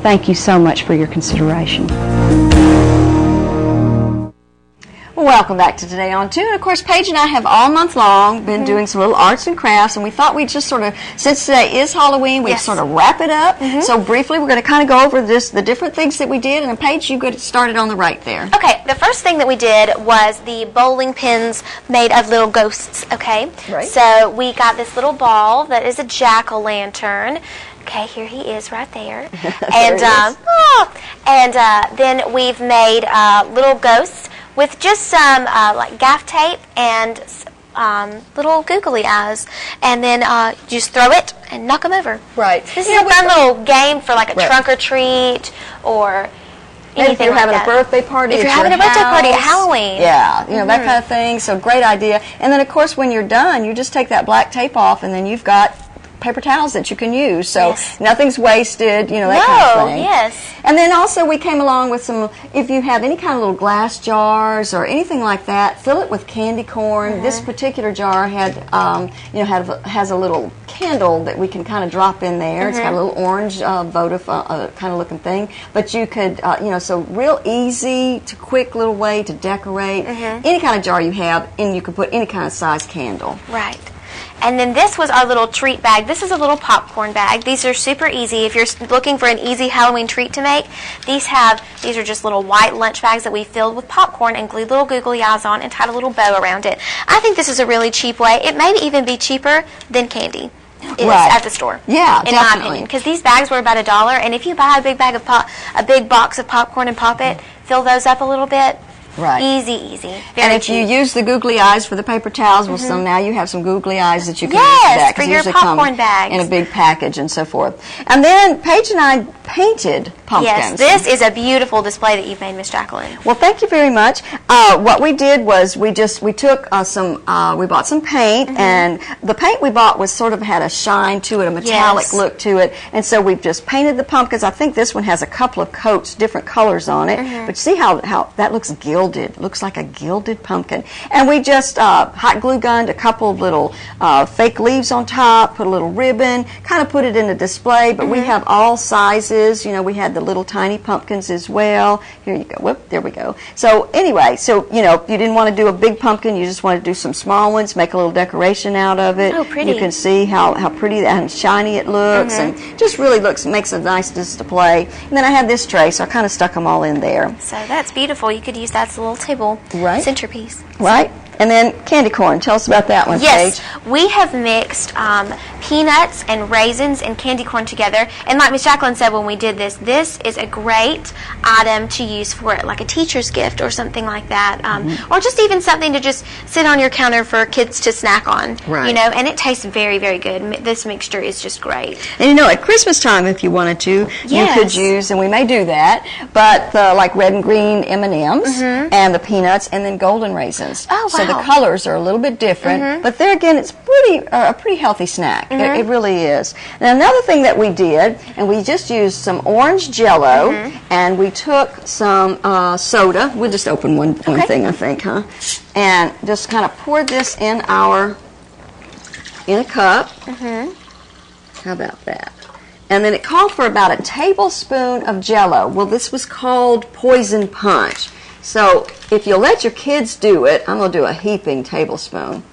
Thank you so much for your consideration. Welcome back to Today on 2. And of course, Paige and I have all month long been doing some little arts and crafts, and we thought we'd just sort of, since today is Halloween, we'd sort of wrap it up. So briefly, we're going to kind of go over the different things that we did, and Paige, you get started on the right there. Okay, the first thing that we did was the bowling pins made of little ghosts, okay? Right. So we got this little ball that is a jack-o'-lantern. Okay, here he is right there. And then we've made little ghosts with just some like gaff tape and little googly eyes, and then just throw it and knock them over. Right. This is a fun little game for like a trunk or treat or anything if you're like having that. a birthday party, if you're at having your a birthday party at house. Halloween, yeah, you know that kind of thing. So great idea. And then of course, when you're done, you just take that black tape off, and then you've got paper towels that you can use, so nothing's wasted, you know, that kind of thing. Yes. And then also we came along with some, if you have any kind of little glass jars or anything like that, fill it with candy corn. This particular jar had, has a little candle that we can kind of drop in there. It's got a little orange Vodafone kind of looking thing, but you could, so real easy to quick little way to decorate any kind of jar you have, and you could put any kind of size candle. Right. And then this was our little treat bag. This is a little popcorn bag. These are super easy. If you're looking for an easy Halloween treat to make, these are just little white lunch bags that we filled with popcorn and glued little googly eyes on and tied a little bow around it. I think this is a really cheap way. It may even be cheaper than candy is at the store. Yeah, in my opinion, because these bags were about $1, and if you buy a big bag of a big box of popcorn and pop it, fill those up a little bit. Right. Easy. And if you use the googly eyes for the paper towels, well, so now you have some googly eyes that you can use yes, for that. for your usually popcorn come bags. in a big package and so forth. And then Paige and I painted pumpkins. Yes, this is a beautiful display that you've made, Miss Jacqueline. Well, thank you very much. What we did was we took we bought some paint, and the paint we bought was sort of had a shine to it, a metallic look to it, and so we've just painted the pumpkins. I think this one has a couple of coats, different colors on it, but see how that looks gilded. It looks like a gilded pumpkin. And we just hot glue gunned a couple of little fake leaves on top, put a little ribbon, kind of put it in a display, but we have all sizes. You know, we had the little tiny pumpkins as well. Here you go. Whoop, there we go. So anyway, you know, if you didn't want to do a big pumpkin, you just want to do some small ones, make a little decoration out of it. Oh, pretty. You can see how pretty and shiny it looks, and just really makes a nice display. And then I had this tray, so I kind of stuck them all in there. So that's beautiful. You could use that as a little table centerpiece. Right. And then candy corn. Tell us about that one, Yes, Paige. we have mixed peanuts and raisins and candy corn together. And like Miss Jacqueline said when we did this is a great item to use for like a teacher's gift or something like that. Or just even something to just sit on your counter for kids to snack on. Right. You know, and it tastes very, very good. This mixture is just great. And you know, at Christmas time, if you wanted to, you could use, and we may do that, but like red and green M&Ms and the peanuts, and then golden raisins. Oh, wow. So the colors are a little bit different, but there again, it's a pretty healthy snack. It really is. Now, another thing that we did, and we just used some orange Jell-O, and we took some soda. We'll just open one thing, I think, huh? And just kind of poured this in a cup. How about that? And then it called for about a tablespoon of Jell-O. Well, this was called Poison Punch. So if you'll let your kids do it, I'm going to do a heaping tablespoon.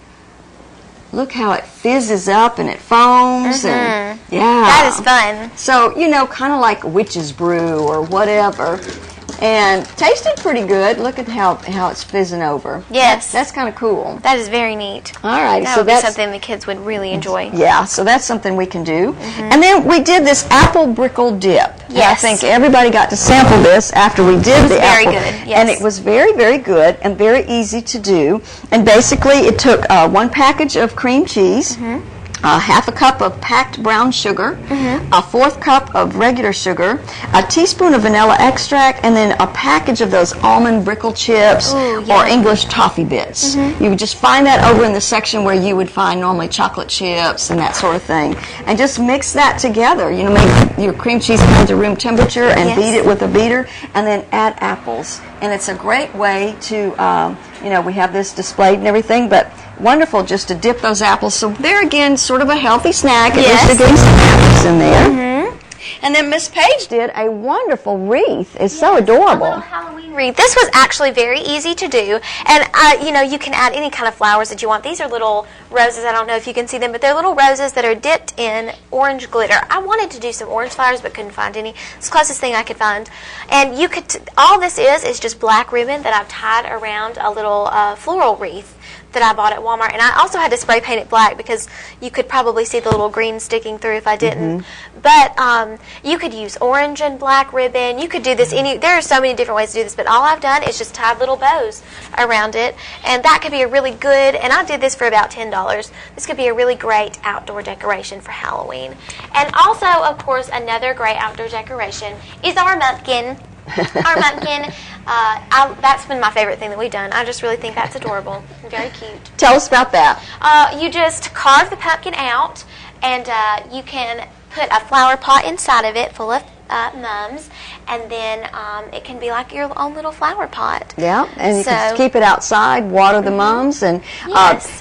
Look how it fizzes up and it foams. And, That is fun. So, you know, kind of like witch's brew or whatever. And tasted pretty good. Look at how it's fizzing over. Yes. That's kind of cool. That is very neat. All right. That So would be that's something the kids would really enjoy. Yeah, so that's something we can do. And then we did this apple brickle dip. And I Yes. think everybody got to sample this after we did the very apple. good, yes. And it was very, very good and very easy to do. And basically it took 1 package of cream cheese, half a cup of packed brown sugar, a 1/4 cup of regular sugar, a teaspoon of vanilla extract, and then a package of those almond brickle chips or English toffee bits. You would just find that over in the section where you would find normally chocolate chips and that sort of thing. And just mix that together. You know, make your cream cheese come to room temperature and beat it with a beater, and then add apples. And it's a great way to, you know, we have this displayed and everything, but wonderful just to dip those apples. So there again, sort of a healthy snack. At least they're getting some apples in there. And then Miss Paige did a wonderful wreath. It's so adorable. A little Halloween wreath. This was actually very easy to do, and you know, you can add any kind of flowers that you want. These are little roses. I don't know if you can see them, but they're little roses that are dipped in orange glitter. I wanted to do some orange flowers, but couldn't find any. It's the closest thing I could find. And you could. All this is just black ribbon that I've tied around a little floral wreath that I bought at Walmart. And I also had to spray paint it black because you could probably see the little green sticking through if I didn't. But you could use orange and black ribbon. You could do this there are so many different ways to do this, but all I've done is just tied little bows around it. And that could be a really good, and I did this for about $10. This could be a really great outdoor decoration for Halloween. And also, of course, another great outdoor decoration is our pumpkin. Our pumpkin, that's been my favorite thing that we've done. I just really think that's adorable and very cute. Tell us about that. You just carve the pumpkin out, and you can put a flower pot inside of it full of mums, and then it can be like your own little flower pot. Yeah, and you can keep it outside, water the mums, and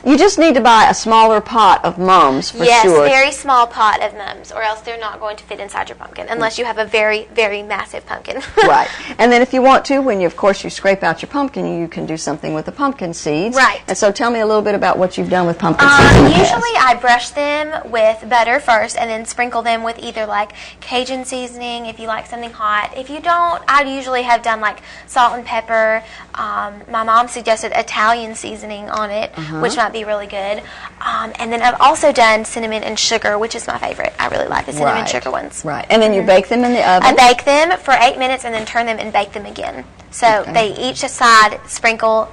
you just need to buy a smaller pot of mums for sure. Yes, very small pot of mums, or else they're not going to fit inside your pumpkin, unless you have a very, very massive pumpkin. Right, and then if you want to, when you scrape out your pumpkin, you can do something with the pumpkin seeds. Right. And so tell me a little bit about what you've done with pumpkin seeds. Usually I brush them with butter first, and then sprinkle them with either like Cajun seasoning, if you like something hot. If you don't, I usually have done like salt and pepper. My mom suggested Italian seasoning on it, which might be really good. And then I've also done cinnamon and sugar, which is my favorite. I really like the cinnamon and sugar ones. Right. And then you bake them in the oven? I bake them for 8 minutes and then turn them and bake them again. So they each side sprinkle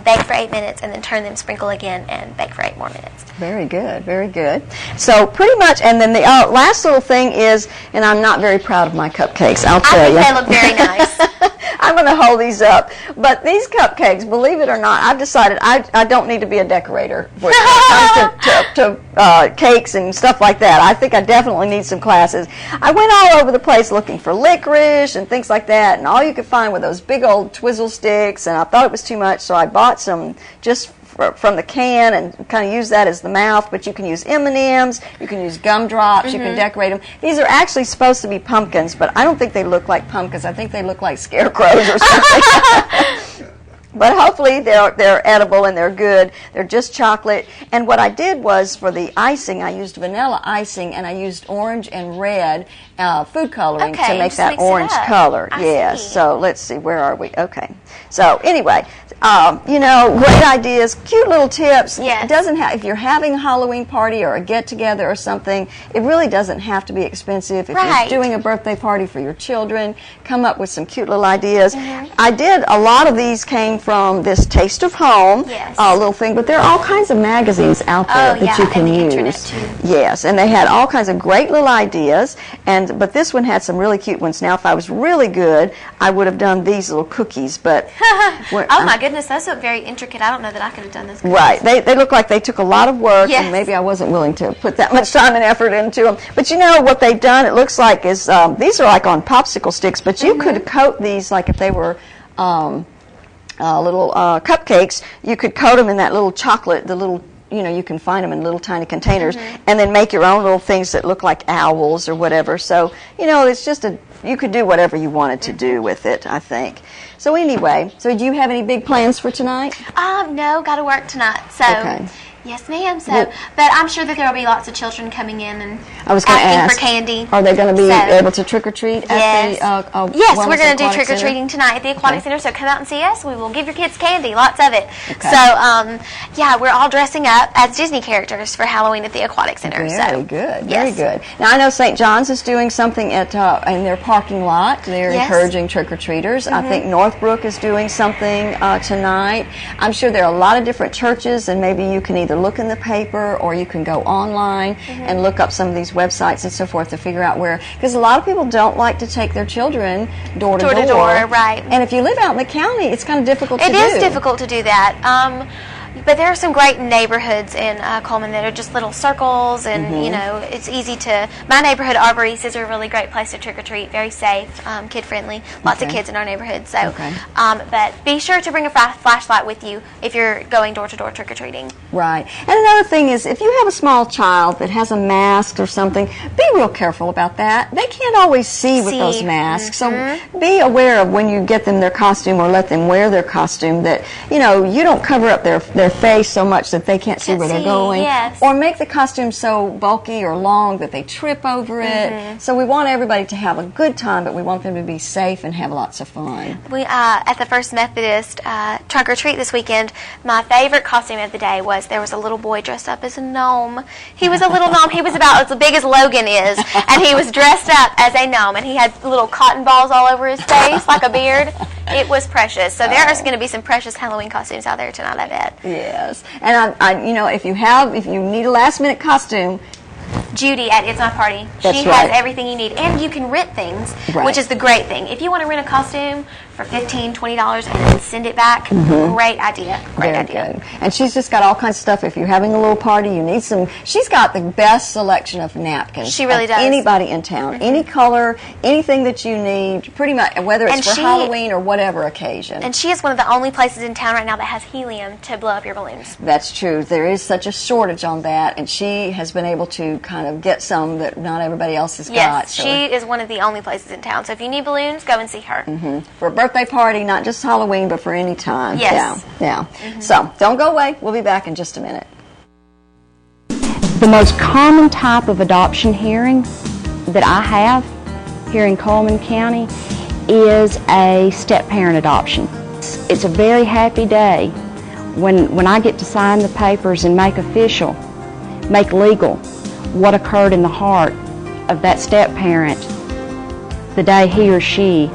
bake for 8 minutes, and then turn them, sprinkle again, and bake for 8 more minutes. Very good, very good. So pretty much, and then the last little thing is, and I'm not very proud of my cupcakes, I'll tell you. I think they look very nice. I'm going to hold these up. But these cupcakes, believe it or not, I've decided I don't need to be a decorator when it comes to cakes and stuff like that. I think I definitely need some classes. I went all over the place looking for licorice and things like that, and all you could find were those big old Twizzle sticks, and I thought it was too much, so I bought some just from the can and kind of use that as the mouth. But you can use M&Ms, you can use gumdrops, you can decorate them. These are actually supposed to be pumpkins, but I don't think they look like pumpkins. I think they look like scarecrows or something. But hopefully they're edible and they're good. They're just chocolate. And what I did was, for the icing, I used vanilla icing, and I used orange and red food coloring to make that orange color. Yes. So let's see, where are we? Okay. So anyway, great ideas, cute little tips. Yes. It doesn't have, if you're having a Halloween party or a get-together or something, it really doesn't have to be expensive. If you're doing a birthday party for your children, come up with some cute little ideas. I did, a lot of these came from this Taste of Home little thing, but there are all kinds of magazines out there that you can use. Yes, and they had all kinds of great little ideas, but this one had some really cute ones. Now, if I was really good, I would have done these little cookies, but oh my goodness, those look very intricate. I don't know that I could have done those cookies. Right, they look like they took a lot of work, and maybe I wasn't willing to put that much time and effort into them. But what they've done, it looks like, is these are like on popsicle sticks, but you could coat these like if they were little cupcakes. You could coat them in that little chocolate, the little, you can find them in little tiny containers, and then make your own little things that look like owls or whatever. So, it's just you could do whatever you wanted to do with it, I think. So anyway, do you have any big plans for tonight? No, got to work tonight. So, yes, ma'am. So, but I'm sure that there will be lots of children coming in and asking for candy. Are they going to be able to trick or treat at the Yes, we're going to do trick or treating tonight at the Aquatic Center. So come out and see us. We will give your kids candy, lots of it. So, we're all dressing up as Disney characters for Halloween at the Aquatic Center. Very good, very good. Now I know St. John's is doing something in their parking lot. They're encouraging trick or treaters. I think Northbrook is doing something tonight. I'm sure there are a lot of different churches, and maybe you can either look in the paper or you can go online and look up some of these websites and so forth to figure out where, because a lot of people don't like to take their children door to door. Right. And if you live out in the county, it's kind of difficult to do. It is difficult to do that. But there are some great neighborhoods in Coleman that are just little circles, and it's easy to. My neighborhood, Arbor East, is a really great place to trick or treat. Very safe, kid friendly. Lots of kids in our neighborhood. So, but be sure to bring a flashlight with you if you're going door to door trick or treating. Right. And another thing is, if you have a small child that has a mask or something, be real careful about that. They can't always see with those masks, so be aware of when you get them their costume or let them wear their costume that you don't cover up their face so much that they can't see where they're going, or make the costume so bulky or long that they trip over it. So we want everybody to have a good time, but we want them to be safe and have lots of fun. We at the First Methodist trunk or treat this weekend, my favorite costume of the day was there was a little boy dressed up as a gnome. He was a little gnome. He was about as big as Logan is, and he was dressed up as a gnome, and he had little cotton balls all over his face like a beard. It was precious. So there's going to be some precious Halloween costumes out there tonight, I bet. Yes, and if you need a last minute costume, Judy at It's My Party. She has everything you need, and you can rent things, which is the great thing. If you want to rent a costume for $15, $20 and then send it back, great idea. Great idea. Good. And she's just got all kinds of stuff. If you're having a little party, you need some. She's got the best selection of napkins. She really does. Anybody in town, any color, anything that you need, pretty much, whether it's for Halloween or whatever occasion. And she is one of the only places in town right now that has helium to blow up your balloons. That's true. There is such a shortage on that, and she has been able to kind of get some that not everybody else has got. Yes, she is one of the only places in town. So if you need balloons, go and see her. For a birthday party, not just Halloween, but for any time. Yes. Yeah. So don't go away. We'll be back in just a minute. The most common type of adoption hearing that I have here in Coleman County is a step-parent adoption. It's a very happy day when I get to sign the papers and make official, make legal what occurred in the heart of that step-parent the day he or she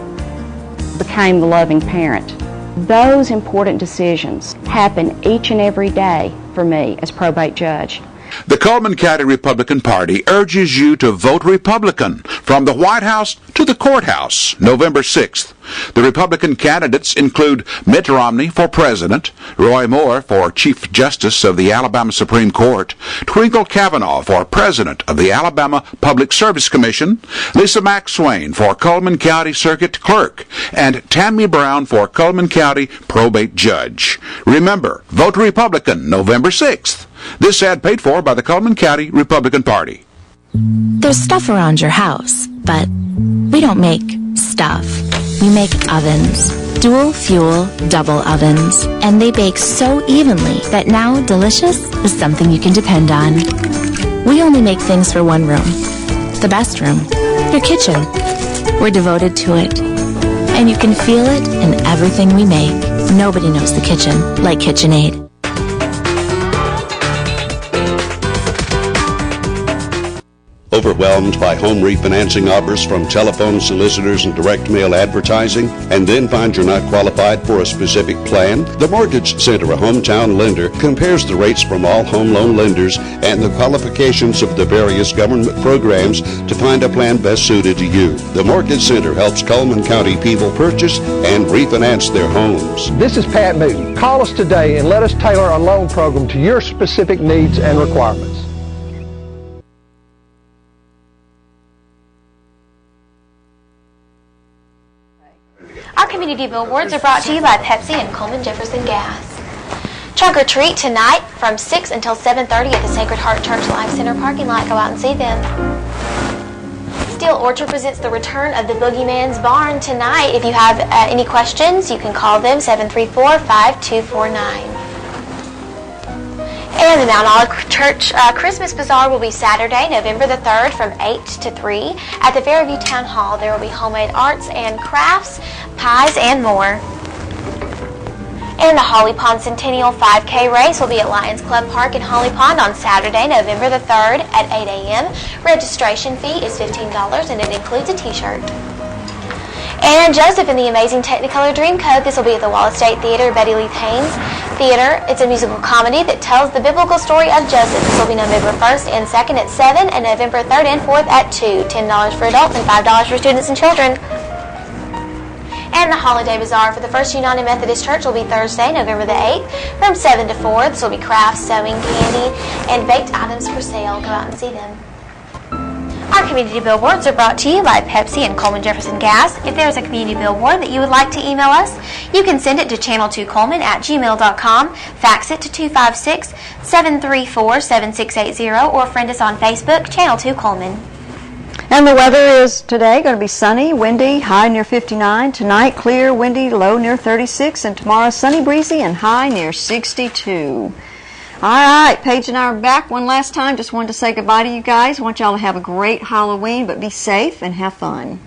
became the loving parent Those important decisions happen each and every day for me as probate judge. The Coleman County Republican Party urges you to vote Republican from the White House to the courthouse, November 6th. The Republican candidates include Mitt Romney for president, Roy Moore for Chief Justice of the Alabama Supreme Court, Twinkle Cavanaugh for president of the Alabama Public Service Commission, Lisa McSwain for Coleman County Circuit Clerk, and Tammy Brown for Coleman County Probate Judge. Remember, vote Republican November 6th. This ad paid for by the Coleman County Republican Party. There's stuff around your house, but we don't make stuff. We make ovens. Dual fuel, double ovens. And they bake so evenly that now delicious is something you can depend on. We only make things for one room. The best room. Your kitchen. We're devoted to it. And you can feel it in everything we make. Nobody knows the kitchen like KitchenAid. Overwhelmed by home refinancing offers from telephone solicitors and direct mail advertising, and then find you're not qualified for a specific plan? The Mortgage Center, a hometown lender, compares the rates from all home loan lenders and the qualifications of the various government programs to find a plan best suited to you. The Mortgage Center helps Coleman County people purchase and refinance their homes. This is Pat Newton. Call us today and let us tailor a loan program to your specific needs and requirements. Our community billboards are brought to you by Pepsi and Coleman Jefferson Gas. Trunk or treat tonight from 6 until 7:30 at the Sacred Heart Church Life Center parking lot. Go out and see them. Steel Orchard presents the return of the Boogeyman's Barn tonight. If you have any questions, you can call them 734-5249. And the Mount Olive Church Christmas Bazaar will be Saturday, November the 3rd from 8 to 3 at the Fairview Town Hall. There will be homemade arts and crafts, pies, and more. And the Holly Pond Centennial 5K race will be at Lions Club Park in Holly Pond on Saturday, November the 3rd at 8 a.m. Registration fee is $15 and it includes a t-shirt. And Joseph and the Amazing Technicolor Dreamcoat. This will be at the Wallace State Theater, Betty Lee Haynes Theater. It's a musical comedy that tells the biblical story of Joseph. This will be November 1st and 2nd at 7 and November 3rd and 4th at 2. $10 for adults and $5 for students and children. And the Holiday Bazaar for the First United Methodist Church will be Thursday, November the 8th from 7 to 4. This will be crafts, sewing, candy, and baked items for sale. Go out and see them. Our community billboards are brought to you by Pepsi and Coleman Jefferson Gas. If there's a community billboard that you would like to email us, you can send it to channel2coleman@gmail.com, fax it to 256-734-7680, or friend us on Facebook, Channel 2 Coleman. And the weather is today going to be sunny, windy, high near 59. Tonight, clear, windy, low near 36. And tomorrow, sunny, breezy, and high near 62. All right, Paige and I are back one last time. Just wanted to say goodbye to you guys. I want y'all to have a great Halloween, but be safe and have fun.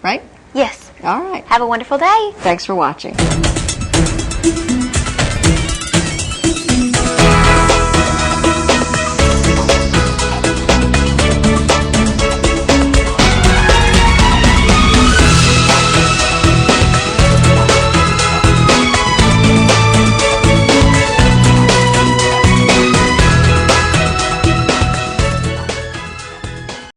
Right? Yes. All right. Have a wonderful day. Thanks for watching.